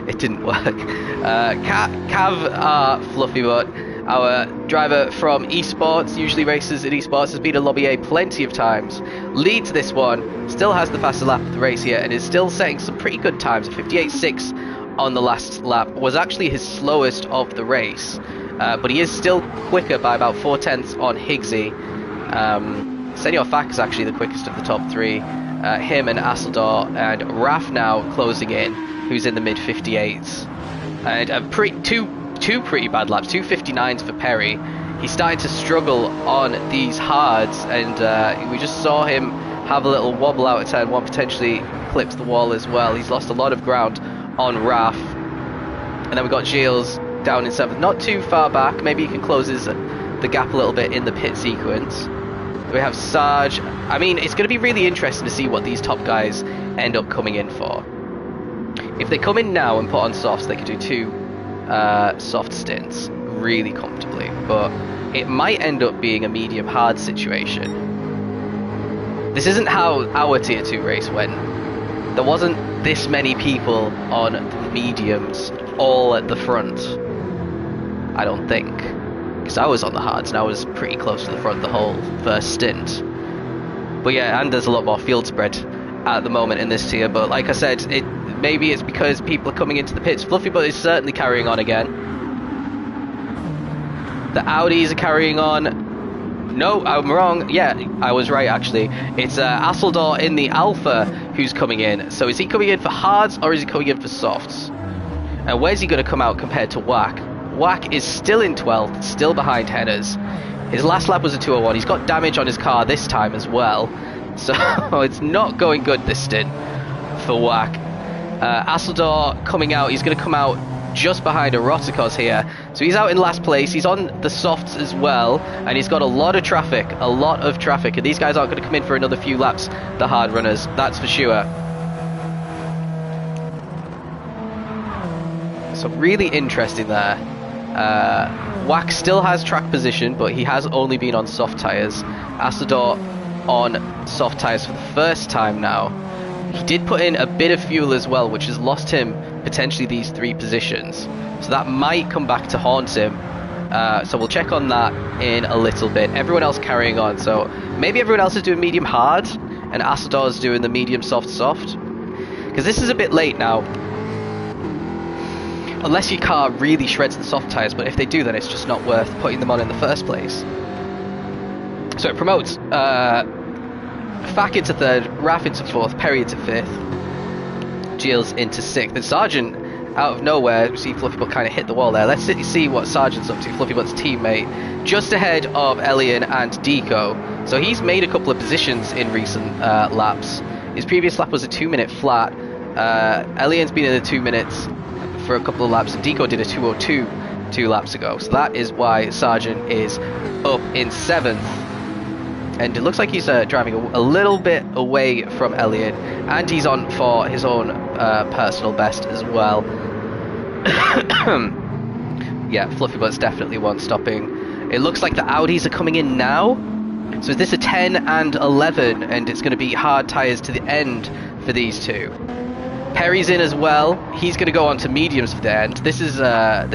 it didn't work. Cav Fluffy Butt, our driver from eSports, usually races at eSports, has been in Lobby A plenty of times, leads this one, still has the fastest lap of the race here, and is still setting some pretty good times. A 58.6 on the last lap was actually his slowest of the race, but he is still quicker by about 4/10 on Higgsy. Senor Fack is actually the quickest of the top three. Him and Asseldor, and Raf now closing in, who's in the mid 58s. And two pretty bad laps, 2:59s for Perry. He's starting to struggle on these hards, and we just saw him have a little wobble out of turn one, potentially clips the wall as well. He's lost a lot of ground on Raf. And then we've got Gilles down in 7th, not too far back. Maybe he can close the gap a little bit in the pit sequence. We have Sarge. I mean, it's going to be really interesting to see what these top guys end up coming in for. If they come in now and put on softs, they could do 2 soft stints really comfortably, but it might end up being a medium hard situation. This isn't how our tier 2 race went. There wasn't this many people on the mediums all at the front, I don't think, because I was on the hards and I was pretty close to the front the whole first stint. But yeah, and there's a lot more field spread at the moment in this tier, but like I said, maybe it's because people are coming into the pits. Fluffy Butt is certainly carrying on again. The Audis are carrying on. No, I'm wrong. Yeah, I was right actually. It's Asseldor in the Alpha who's coming in. So is he coming in for hards or is he coming in for softs? And where's he going to come out compared to Wack? Wack is still in 12th, still behind Hennes. His last lap was a 2:01. He's got damage on his car this time as well. So it's not going good this stint for Wack. Asseldor coming out. He's going to come out just behind Eroticos here. So he's out in last place. He's on the softs as well. And he's got a lot of traffic. A lot of traffic. And these guys aren't going to come in for another few laps, the hard runners. That's for sure. So really interesting there. Wack still has track position, but he has only been on soft tyres. Asseldor on soft tyres for the first time now. He did put in a bit of fuel as well, which has lost him potentially these 3 positions. So that might come back to haunt him. So we'll check on that in a little bit. Everyone else carrying on. So maybe everyone else is doing medium hard and Asseldor is doing the medium soft. Because this is a bit late now. Unless your car really shreds the soft tyres, but if they do, then it's just not worth putting them on in the first place. So it promotes Fack into 3rd, Raf into 4th, Perry into 5th, Gilles into 6th, and Sargent out of nowhere. We see Fluffybutt kind of hit the wall there. Let's see what Sargent's up to, Fluffybutt's teammate, just ahead of Elian and Deco. So he's made a couple of positions in recent laps. His previous lap was a 2-minute flat. Elian's been in the 2 minutes for a couple of laps, and Deco did a 2:02 2 laps ago. So that is why Sargent is up in 7th. And it looks like he's driving a little bit away from Elliot, and he's on for his own personal best as well. Yeah, Fluffybutt's definitely one stopping. It looks like the Audis are coming in now. So is this a 10 and 11, and it's going to be hard tyres to the end for these two. Perry's in as well. He's going to go on to mediums for the end. This is the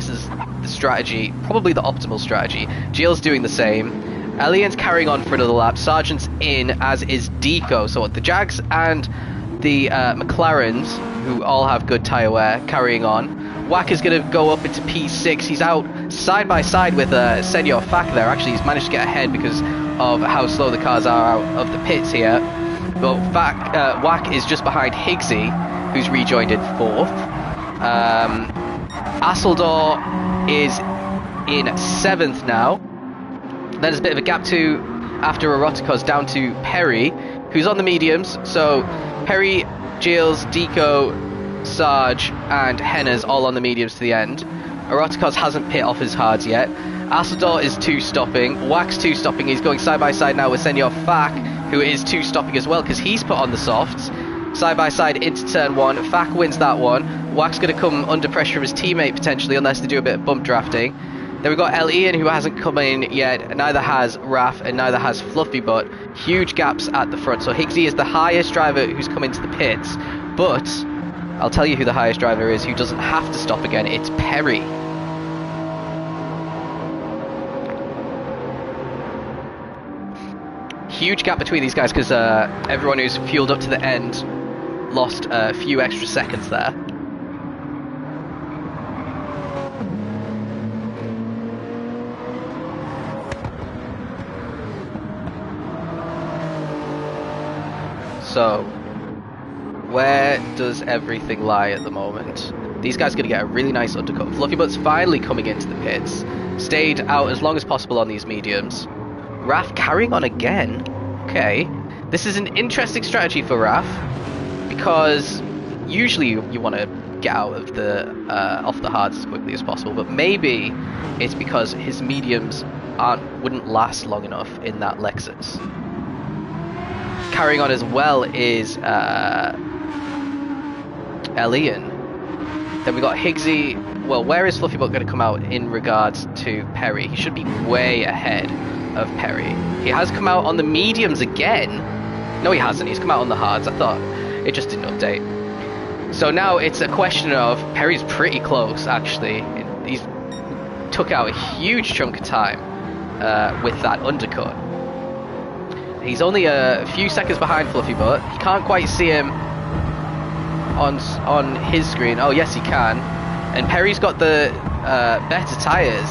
strategy, probably the optimal strategy. Gilles doing the same. Elian's carrying on for another lap. Sargent's in, as is Deco. So the Jags and the McLarens, who all have good tyre wear, carrying on. Wack is going to go up into P6. He's out side by side with Senor Fack there. Actually, he's managed to get ahead because of how slow the cars are out of the pits here. But Wack is just behind Higgsy, who's rejoined in 4th. Asseldor is in 7th now. Then there's a bit of a gap to, after Eroticos, down to Perry, who's on the mediums. So Perry, Gilles, Deco, Sarge, and Hennes all on the mediums to the end. Eroticos hasn't pit off his hards yet. Asseldor is 2-stopping. Wack's 2-stopping. He's going side by side now with Senor Fack, who is 2-stopping as well because he's put on the softs. Side by side into turn 1. Fack wins that one. Wack's going to come under pressure from his teammate potentially, unless they do a bit of bump drafting. Then we've got El Ian, who hasn't come in yet. Neither has Raf, and neither has Fluffybutt. Huge gaps at the front. So Higgsy is the highest driver who's come into the pits. But I'll tell you who the highest driver is, who doesn't have to stop again. It's Perry. Huge gap between these guys because everyone who's fueled up to the end lost a few extra seconds there. So, where does everything lie at the moment? These guys are going to get a really nice undercut. Fluffybutt's finally coming into the pits. Stayed out as long as possible on these mediums. Raf carrying on again. Okay. This is an interesting strategy for Raf, because usually you want to get out of the off the hards as quickly as possible, but maybe it's because his mediums wouldn't last long enough in that Lexus. Carrying on as well is Elian. Then we got Higgsy. Well, where is Fluffybutt going to come out in regards to Perry? He should be way ahead of Perry. He has come out on the mediums again. No, he hasn't. He's come out on the hards. I thought it just didn't update. So now it's a question of, Perry's pretty close, actually. He's took out a huge chunk of time with that undercut. He's only a few seconds behind Fluffybutt. He can't quite see him on his screen. Oh, yes, he can. And Perry's got the better tyres,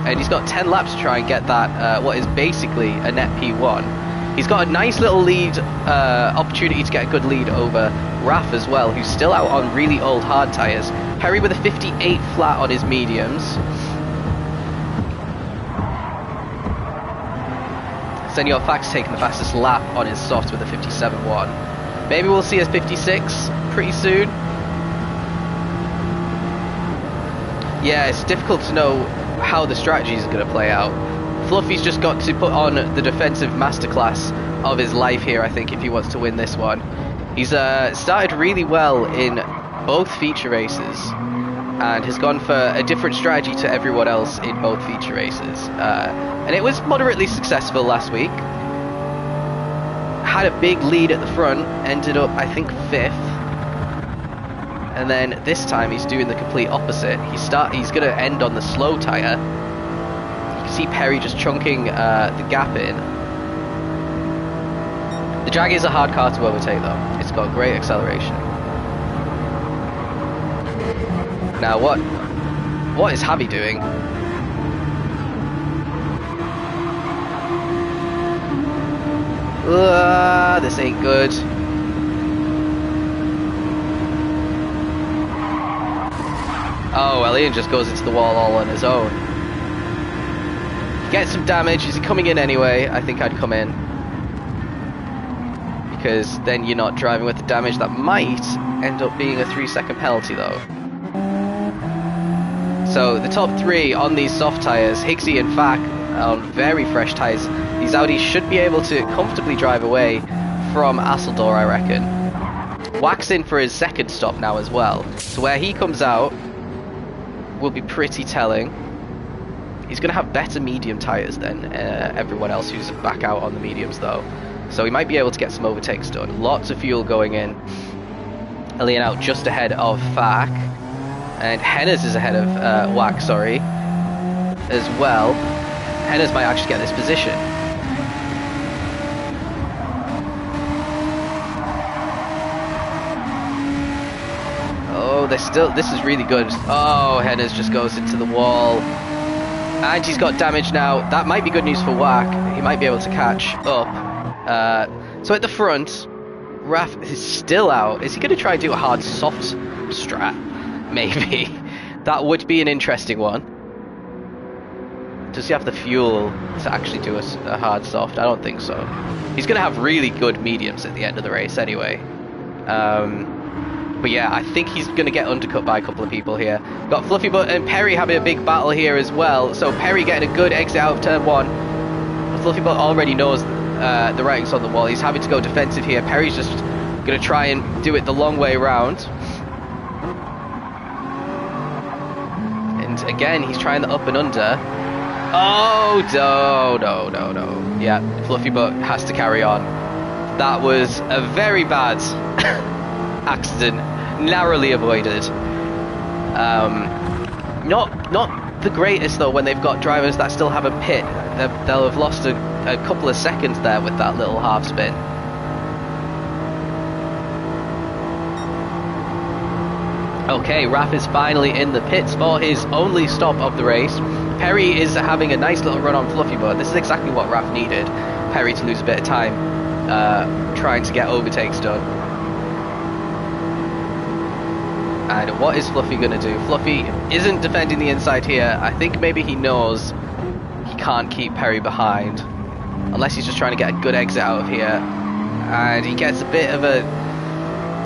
and he's got 10 laps to try and get that, what is basically a net P1. He's got a nice little lead, opportunity to get a good lead over Raf as well, who's still out on really old hard tyres. Perry with a 58 flat on his mediums. Senor Fax taking the fastest lap on his soft with a 57.1. Maybe we'll see a 56 pretty soon. Yeah, it's difficult to know how the strategy is going to play out. Fluffy's just got to put on the defensive masterclass of his life here, I think, if he wants to win this one. He's started really well in both feature races and has gone for a different strategy to everyone else in both feature races. And it was moderately successful last week. Had a big lead at the front, ended up, I think, 5th. And then this time he's doing the complete opposite. He's going to end on the slow tyre. You can see Perry just chunking the gap in. The Jag is a hard car to overtake though. It's got great acceleration. Now what is Javi doing? This ain't good. Oh, well, Ian just goes into the wall all on his own. He gets some damage. Is he coming in anyway? I think I'd come in. Because then you're not driving with the damage. That might end up being a 3-second penalty though. So the top 3 on these soft tyres, Higgsy and Fack on very fresh tyres. These Audis should be able to comfortably drive away from Asseldor, I reckon. Wax in for his second stop now as well. So where he comes out will be pretty telling. He's going to have better medium tyres than everyone else who's back out on the mediums though. So he might be able to get some overtakes done. Lots of fuel going in. Elian out just ahead of Fack. And Hennes is ahead of Wax, sorry, as well. Hennes might actually get this position. Oh, this is really good. Oh, Hennes just goes into the wall. And he's got damage now. That might be good news for Wack. He might be able to catch up. So at the front, Raf is still out. Is he going to try and do a hard soft strat? Maybe. That would be an interesting one. Does he have the fuel to actually do a hard soft? I don't think so. He's going to have really good mediums at the end of the race anyway. But yeah, I think he's going to get undercut by a couple of people here. Got Fluffy Butt and Perry having a big battle here as well. So Perry getting a good exit out of turn 1. Fluffy Butt already knows the writings on the wall. He's having to go defensive here. Perry's just going to try and do it the long way around. And again, he's trying the up and under. Oh, no. Yeah, Fluffy Butt has to carry on. That was a very bad accident, narrowly avoided. Not the greatest though when they've got drivers that still have a pit. They'll have lost a couple of seconds there with that little half spin. Okay, Raf is finally in the pits for his only stop of the race. Perry is having a nice little run on Fluffy Butt. This is exactly what Raf needed. Perry to lose a bit of time trying to get overtakes done. And what is Fluffy going to do? Fluffy isn't defending the inside here. I think maybe he knows he can't keep Perry behind. Unless he's just trying to get a good exit out of here. And he gets a bit of a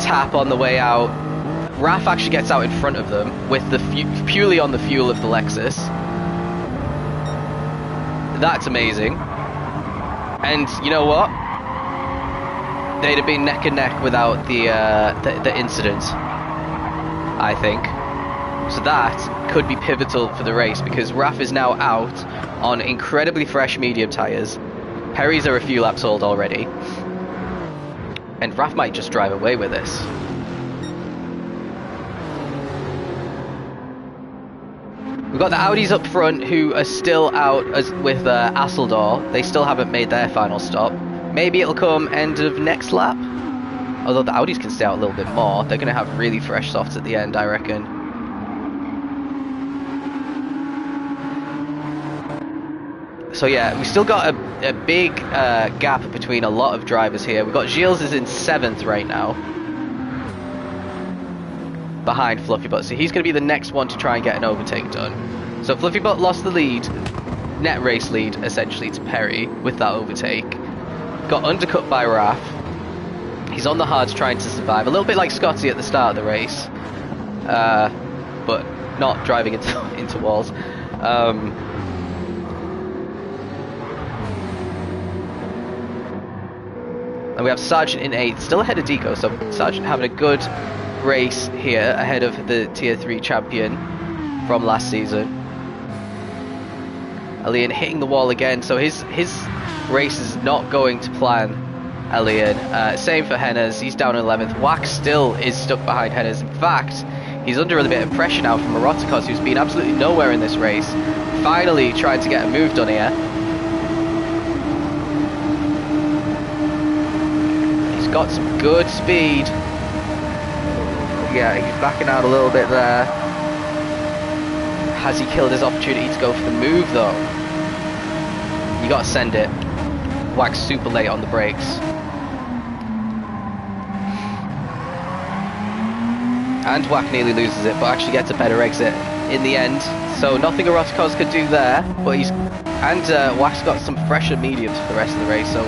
tap on the way out. Raf actually gets out in front of them with the purely on the fuel of the Lexus. That's amazing. And you know what? They'd have been neck and neck without the incident, I think. So that could be pivotal for the race because Raf is now out on incredibly fresh medium tyres. Perry's are a few laps old already. And Raf might just drive away with this. We've got the Audis up front who are still out with Asseldor. They still haven't made their final stop. Maybe it'll come end of next lap. Although the Audis can stay out a little bit more. They're going to have really fresh softs at the end, I reckon. So yeah, we still got a big gap between a lot of drivers here. We've got Gilles is in 7th right now. Behind Fluffy Butt. So he's going to be the next one to try and get an overtake done. So Fluffy Butt lost the lead. net race lead essentially to Perry with that overtake. Got undercut by Raf. He's on the hards trying to survive, a little bit like Scotty at the start of the race, but not driving into walls. And we have Sargent in 8th, still ahead of Deco, so Sargent having a good race here ahead of the Tier 3 champion from last season. Elian hitting the wall again, so his race is not going to plan, Elian. Same for Hennes, he's down in 11th. Wax still is stuck behind Hennes. In fact, he's under a bit of pressure now from Marotikos, who's been absolutely nowhere in this race. Finally trying to get a move done here. Got some good speed. Yeah, he's backing out a little bit there. Has he killed his opportunity to go for the move though? You gotta send it. Wax super late on the brakes. And Wack nearly loses it, but actually gets a better exit in the end. So nothing Erotikos could do there, but he's... And Wack's got some fresher mediums for the rest of the race, so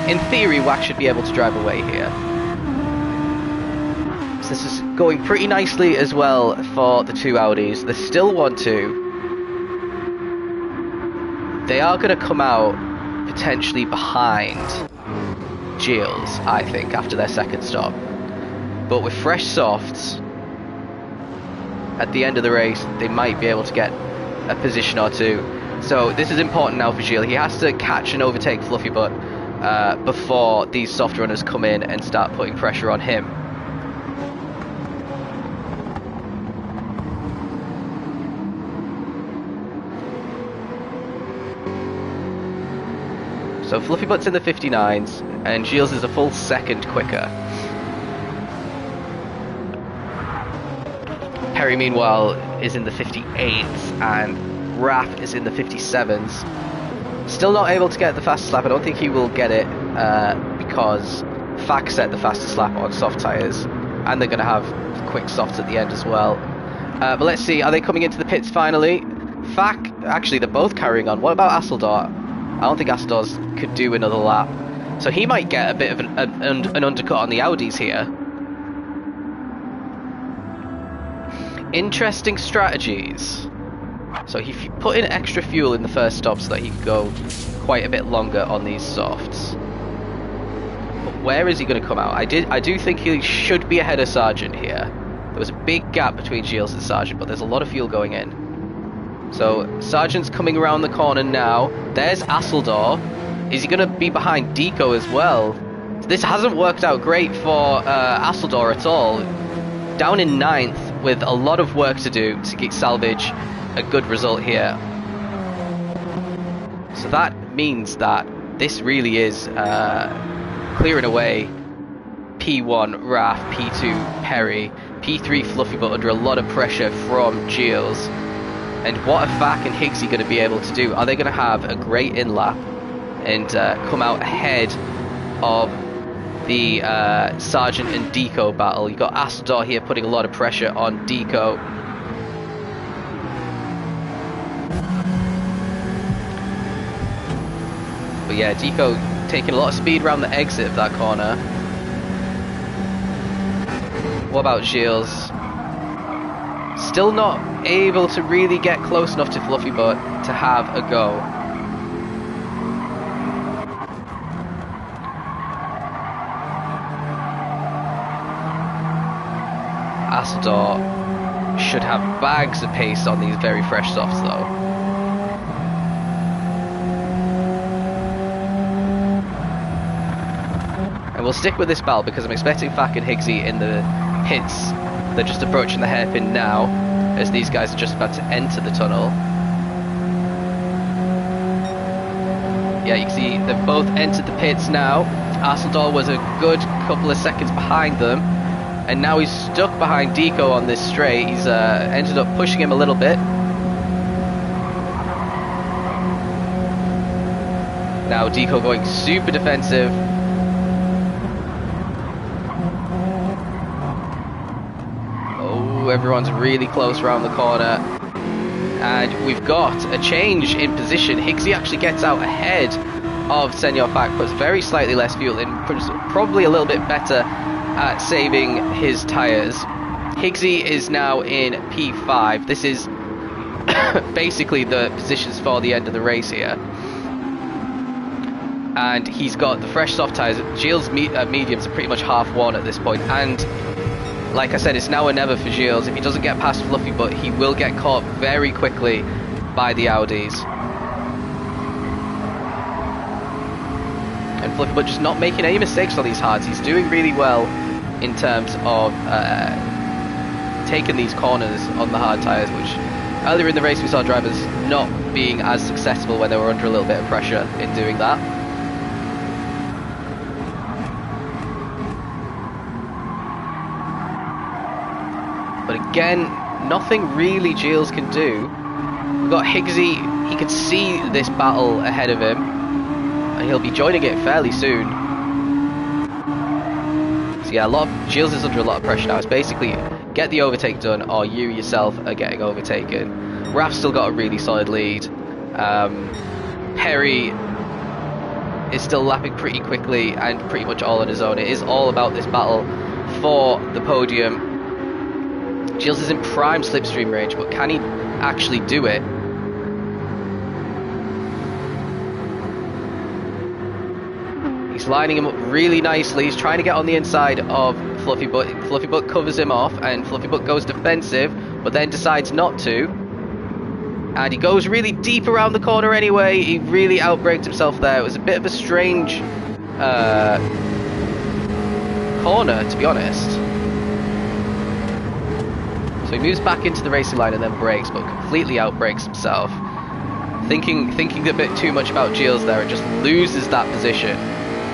in theory Wack should be able to drive away here. So this is going pretty nicely as well for the two Audis. They still want to. They are going to come out potentially behind Gilles, I think, after their second stop. But with fresh softs, at the end of the race, they might be able to get a position or two. So this is important now for Gilles. He has to catch and overtake Fluffy Butt before these soft runners come in and start putting pressure on him. So Fluffy Butt's in the 59s, and Gilles is a full second quicker. Perry, meanwhile, is in the 58s, and Raph is in the 57s. Still not able to get the fastest lap. I don't think he will get it because Fak set the fastest lap on soft tyres, and they're going to have quick softs at the end as well. But let's see, are they coming into the pits finally? Fak, actually they're both carrying on. What about Asseldor? I don't think Asseldor could do another lap, so he might get a bit of an undercut on the Audis here. Interesting strategies. So he put in extra fuel in the first stop so that he could go quite a bit longer on these softs. But where is he going to come out? I do think he should be ahead of Sargent here. There was a big gap between Gilles and Sargent, but there's a lot of fuel going in. So Sargent's coming around the corner now. There's Asseldor. Is he going to be behind Deco as well? This hasn't worked out great for Asseldor at all. Down in 9th with a lot of work to do to get salvage a good result here. So that means that this really is clearing away P1 Raph, P2 Perry, P3 Fluffy, but under a lot of pressure from Gilles. And what are Fak and Higgsy going to be able to do? Are they going to have a great in-lap and come out ahead of the Sargent and Deco battle? You've got Asseldor here putting a lot of pressure on Deco. But yeah, Deco taking a lot of speed around the exit of that corner. What about Gilles? Still not able to really get close enough to Fluffy Butt to have a go. Asseldor should have bags of pace on these very fresh softs though. And we'll stick with this battle because I'm expecting Fak and Higgsy in the pits. They're just approaching the hairpin now as these guys are just about to enter the tunnel. Yeah, you can see they've both entered the pits now. Asseldor was a good couple of seconds behind them, and now he's stuck behind Deco on this straight. He's ended up pushing him a little bit. Now Deco going super defensive. Oh, everyone's really close around the corner. And we've got a change in position. Higgsy actually gets out ahead of Senor Fak, puts very slightly less fuel in, probably a little bit better at saving his tyres. Higgsy is now in P5. This is basically the positions for the end of the race here. And he's got the fresh soft tyres. Gilles' mediums are pretty much half one at this point. And like I said, it's now or never for Gilles. If he doesn't get past Fluffy Butt, he will get caught very quickly by the Audis. And Fluffy Butt just not making any mistakes on these hards. He's doing really well in terms of taking these corners on the hard tyres, which earlier in the race we saw drivers not being as successful when they were under a little bit of pressure in doing that. But again, nothing really Gilles can do. We've got Higgsy, he can see this battle ahead of him, and he'll be joining it fairly soon. So yeah, Gilles is under a lot of pressure now. It's basically get the overtake done, or you yourself are getting overtaken. Raf's still got a really solid lead. Perry is still lapping pretty quickly and pretty much all on his own. It is all about this battle for the podium. Gilles is in prime slipstream range, but can he actually do it? He's lining him up really nicely. He's trying to get on the inside of Fluffy Butt. Fluffy Butt covers him off, and Fluffy Butt goes defensive, but then decides not to. And he goes really deep around the corner anyway. He really outbraked himself there. It was a bit of a strange corner, to be honest. So he moves back into the racing line and then brakes, but completely outbrakes himself. Thinking a bit too much about Gilles there, and just loses that position.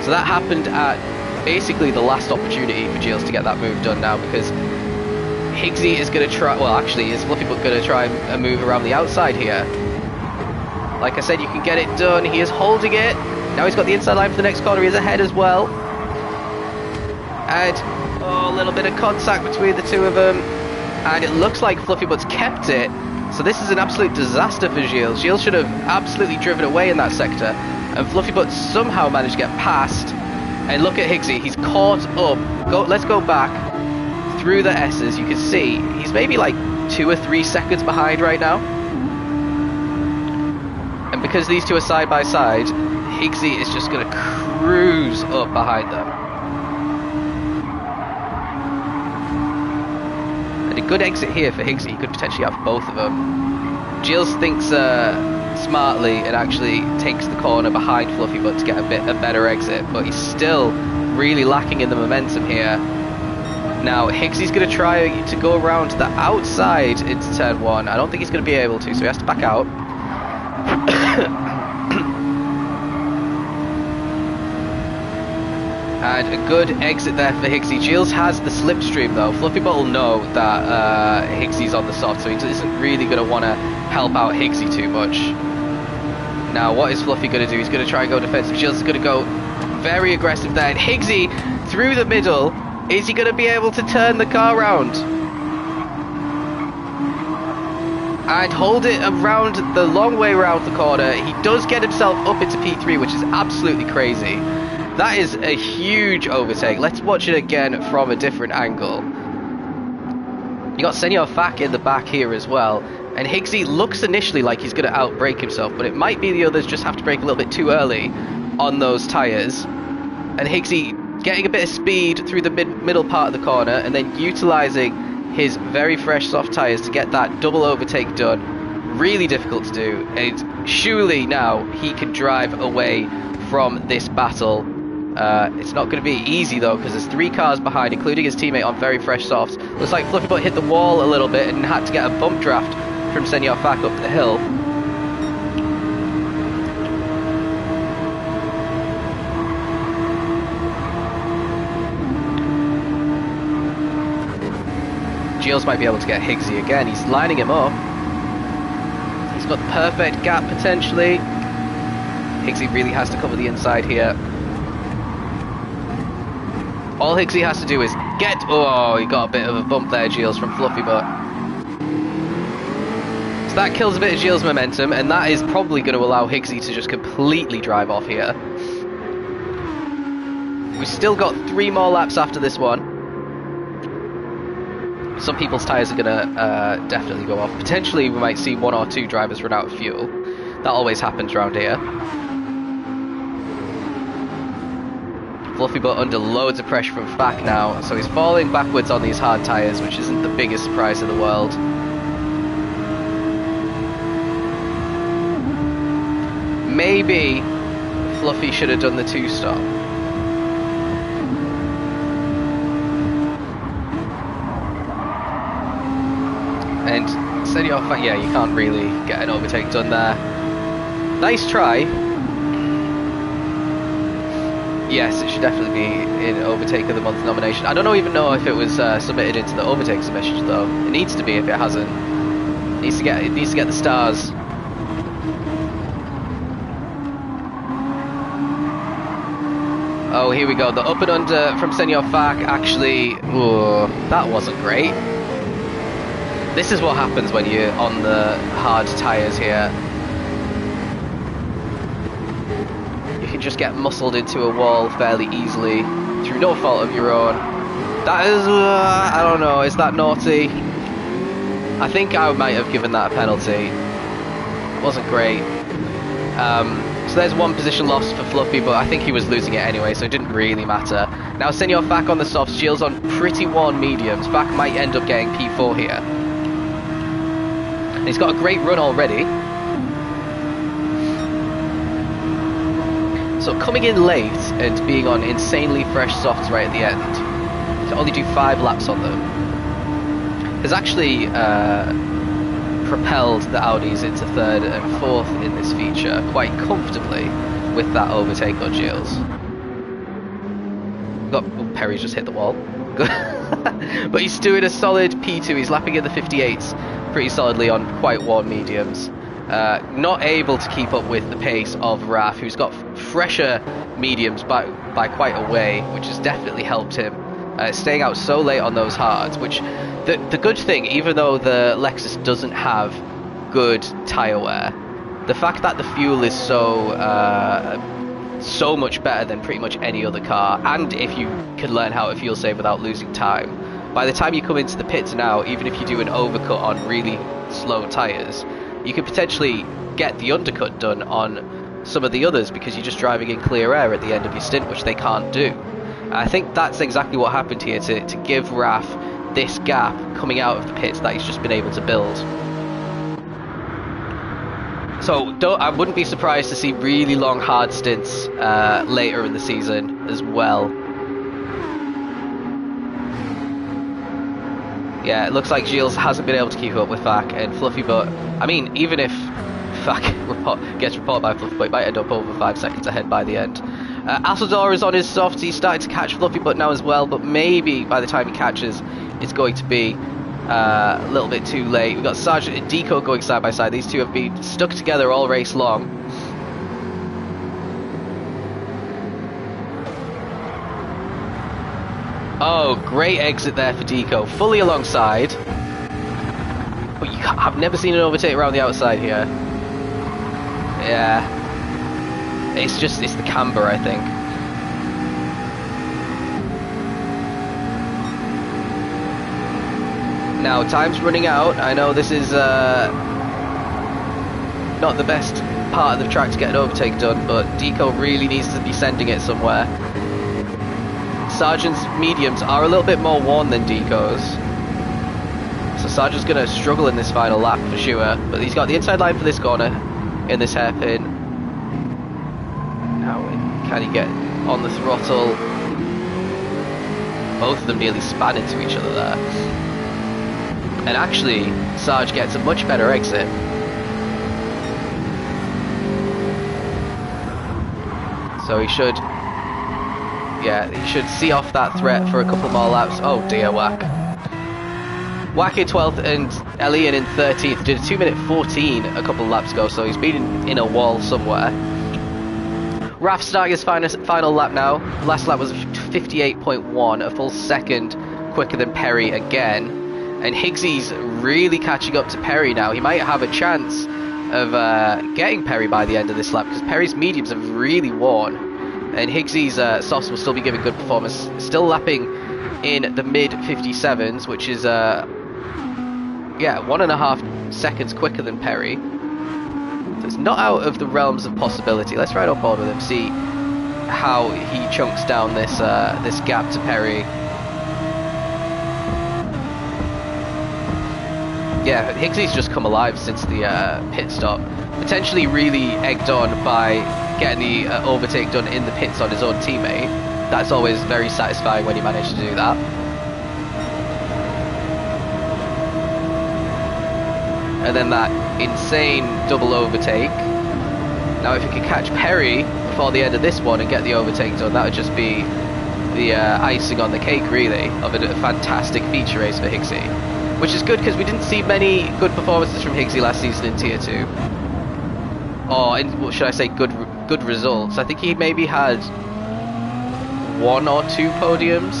So that happened at basically the last opportunity for Gilles to get that move done now, because Higgsy is going to try, well actually is Fluffy Butt going to try a move around the outside here. Like I said, you can get it done. He is holding it. Now he's got the inside line for the next corner. He's ahead as well. And a little bit of contact between the two of them. And it looks like Fluffy Butt's kept it. So this is an absolute disaster for Gilles. Gilles should have absolutely driven away in that sector. And Fluffy Butt somehow managed to get past. And look at Higgsy. He's caught up. Let's go back through the S's. You can see he's maybe like 2 or 3 seconds behind right now. And because these two are side by side, Higgsy is just going to cruise up behind them. And a good exit here for Higgsy. He could potentially have both of them. Gilles thinks smartly and actually takes the corner behind Fluffy Butt to get a better exit, but he's still really lacking in the momentum here. Now Higgsy's going to try to go around the outside into turn 1. I don't think he's going to be able to, so he has to back out. And a good exit there for Higgsy. Gilles has the slipstream though. Fluffy Butt will know that Higgsy's on the soft, so he isn't really going to want to help out Higgsy too much. Now what is Fluffy going to do? He's going to try and go defensive. Gilles is going to go very aggressive there. And Higgsy through the middle. Is he going to be able to turn the car around? And hold it around the long way around the corner. He does get himself up into P3, which is absolutely crazy. That is a huge overtake. Let's watch it again from a different angle. You got Senor Fak in the back here as well. And Higgsy looks initially like he's going to outbrake himself, but it might be the others just have to brake a little bit too early on those tyres. And Higgsy getting a bit of speed through the middle part of the corner, and then utilising his very fresh soft tyres to get that double overtake done. Really difficult to do, and surely now he can drive away from this battle. It's not going to be easy though, because there's 3 cars behind, including his teammate on very fresh softs. Looks like Fluffy Butt hit the wall a little bit and had to get a bump draft from Senor Fak up the hill. Gilles might be able to get Higgsy again. He's lining him up. He's got the perfect gap potentially. Higgsy really has to cover the inside here. All Higgsy has to do is get... Oh, he got a bit of a bump there, Gilles, from Fluffy Butt. So that kills a bit of Gilles' momentum, and that is probably going to allow Higgsy to just completely drive off here. We've still got 3 more laps after this one. Some people's tyres are going to definitely go off. Potentially we might see 1 or 2 drivers run out of fuel. That always happens around here. Fluffy Butt under loads of pressure from Fak now, so he's falling backwards on these hard tyres, which isn't the biggest surprise in the world. Maybe Fluffy should have done the 2-stop. And Senor Fak, yeah, you can't really get an overtake done there. Nice try. Yes, it should definitely be in Overtake of the Month nomination. I don't even know if it was submitted into the Overtake submissions though. It needs to be if it hasn't. It needs to get the stars. Oh, here we go. The up and under from Senor Fak actually. Ooh, that wasn't great. This is what happens when you're on the hard tyres here. Just get muscled into a wall fairly easily through no fault of your own. That is, I don't know, is that naughty? I think I might have given that a penalty. It wasn't great. So there's 1 position lost for Fluffy, but I think he was losing it anyway, so it didn't really matter. Now Senor Fak on the softs, Gilles on pretty worn mediums. Fak might end up getting P4 here. And he's got a great run already. So coming in late and being on insanely fresh softs right at the end, to only do 5 laps on them, has actually propelled the Audis into 3rd and 4th in this feature quite comfortably with that overtake on Gilles. Oh, Perry's just hit the wall. But he's doing a solid P2, he's lapping in the 58s pretty solidly on quite worn mediums. Not able to keep up with the pace of Raf, who's got fresher mediums by quite a way, which has definitely helped him. Staying out so late on those hards, which the good thing, even though the Lexus doesn't have good tyre wear, the fact that the fuel is so much better than pretty much any other car, and if you can learn how to fuel save without losing time, by the time you come into the pits now, even if you do an overcut on really slow tyres, you could potentially get the undercut done on some of the others because you're just driving in clear air at the end of your stint, which they can't do. I think that's exactly what happened here to give Raf this gap coming out of the pits that he's just been able to build. So I wouldn't be surprised to see really long hard stints later in the season as well. Yeah, it looks like Gilles hasn't been able to keep up with Fak and Fluffy, but I mean, even if Fak gets reported by Fluffy, but he might end up over 5 seconds ahead by the end. Asador is on his softs, he's starting to catch Fluffy Butt now as well, but maybe by the time he catches, it's going to be a little bit too late. We've got Sergeant and Deco going side by side. These two have been stuck together all race long. Oh, great exit there for Deco, fully alongside. But I've never seen an overtake around the outside here. Yeah. It's the camber, I think. Now, time's running out. I know this is not the best part of the track to get an overtake done, but Deco really needs to be sending it somewhere. Sargent's mediums are a little bit more worn than Deco's, so Sargent's going to struggle in this final lap for sure, but he's got the inside line for this corner in this hairpin. Now, can he get on the throttle? Both of them nearly span into each other there. And actually, Sarge gets a much better exit. So he should see off that threat for a couple more laps. Oh dear, Whack. Whack in 12th and Elian in 13th. Did a 2-minute 14 a couple of laps ago, so he's been in a wall somewhere. Raf starting his final lap now. Last lap was 58.1, a full second quicker than Perry again. And Higgsy's really catching up to Perry now. He might have a chance of getting Perry by the end of this lap, because Perry's mediums have really worn. And Higgsy's softs will still be giving good performance. Still lapping in the mid 57s, which is, yeah, 1.5 seconds quicker than Perry. So it's not out of the realms of possibility. Let's ride on board with him, see how he chunks down this this gap to Perry. Yeah, Higgsy's just come alive since the pit stop. Potentially really egged on by getting the overtake done in the pits on his own teammate. That's always very satisfying when you manage to do that. And then that insane double overtake. Now if he could catch Perry before the end of this one and get the overtake done, that would just be the icing on the cake, really, of a fantastic feature race for Higgsy. Which is good, because we didn't see many good performances from Higgsy last season in Tier 2. Or, what should I say, good results. I think he maybe had 1 or 2 podiums.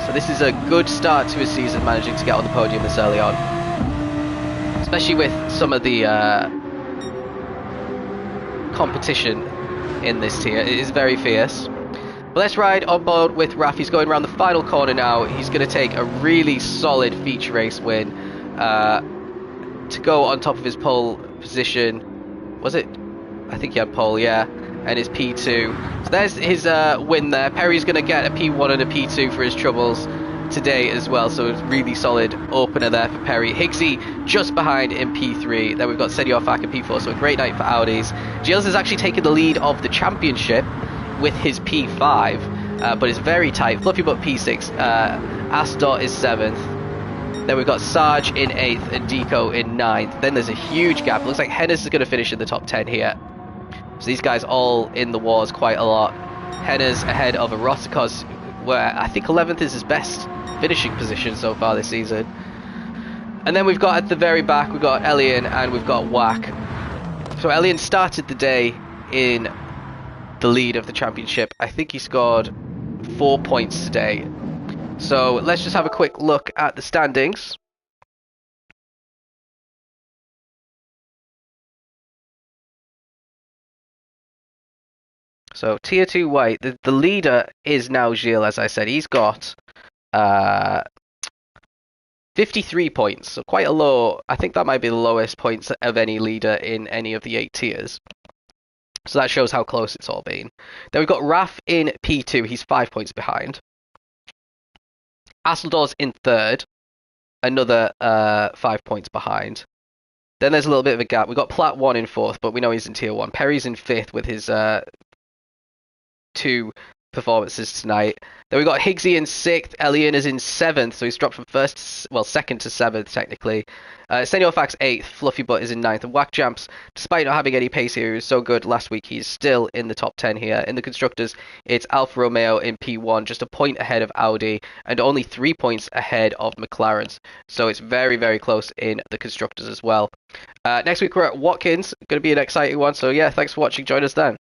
So this is a good start to his season, managing to get on the podium this early on. Especially with some of the competition in this tier. It is very fierce. But let's ride on board with Raf. He's going around the final corner now. He's going to take a really solid feature race win to go on top of his pole position. Was it? I think he had pole, yeah. And his P2. So there's his win there. Perry's going to get a P1 and a P2 for his troubles today as well. So it's really solid opener there for Perry. Higgsy just behind in P3. Then we've got Senor Fak in P4. So a great night for Audis. Gilles has actually taken the lead of the championship with his P5, but it's very tight. Fluffy Butt P6, Astor is 7th, then we've got Sarge in 8th and Deco in 9th. Then there's a huge gap. It looks like Hennes is going to finish in the top 10 here. So these guys all in the wars quite a lot. Hennes ahead of a Rosikos, where I think 11th is his best finishing position so far this season. And then we've got at the very back, we've got Elian and we've got Wack. So Elian started the day in the lead of the championship. I think he scored 4 points today. So let's just have a quick look at the standings. So Tier 2 white, the leader is now Gilles, as I said. He's got 53 points, so quite a low. I think that might be the lowest points of any leader in any of the 8 tiers. So that shows how close it's all been. Then we've got Raf in P2. He's 5 points behind. Asseldor's in 3rd. Another 5 points behind. Then there's a little bit of a gap. We've got Plat 1 in 4th, but we know he's in Tier 1. Perry's in 5th with his 2 performances tonight. Then we've got Higgsy in 6th. Elian is in 7th, so he's dropped from 2nd to 7th, technically. Senor Fax 8th. Fluffy Butt is in 9th. And Whack Jamps, despite not having any pace here, he was so good last week, he's still in the top 10 here. In the Constructors, it's Alfa Romeo in P1, just a point ahead of Audi, and only 3 points ahead of McLaren's. So it's very, very close in the Constructors as well. Next week, we're at Watkins. Going to be an exciting one. So yeah, thanks for watching. Join us then.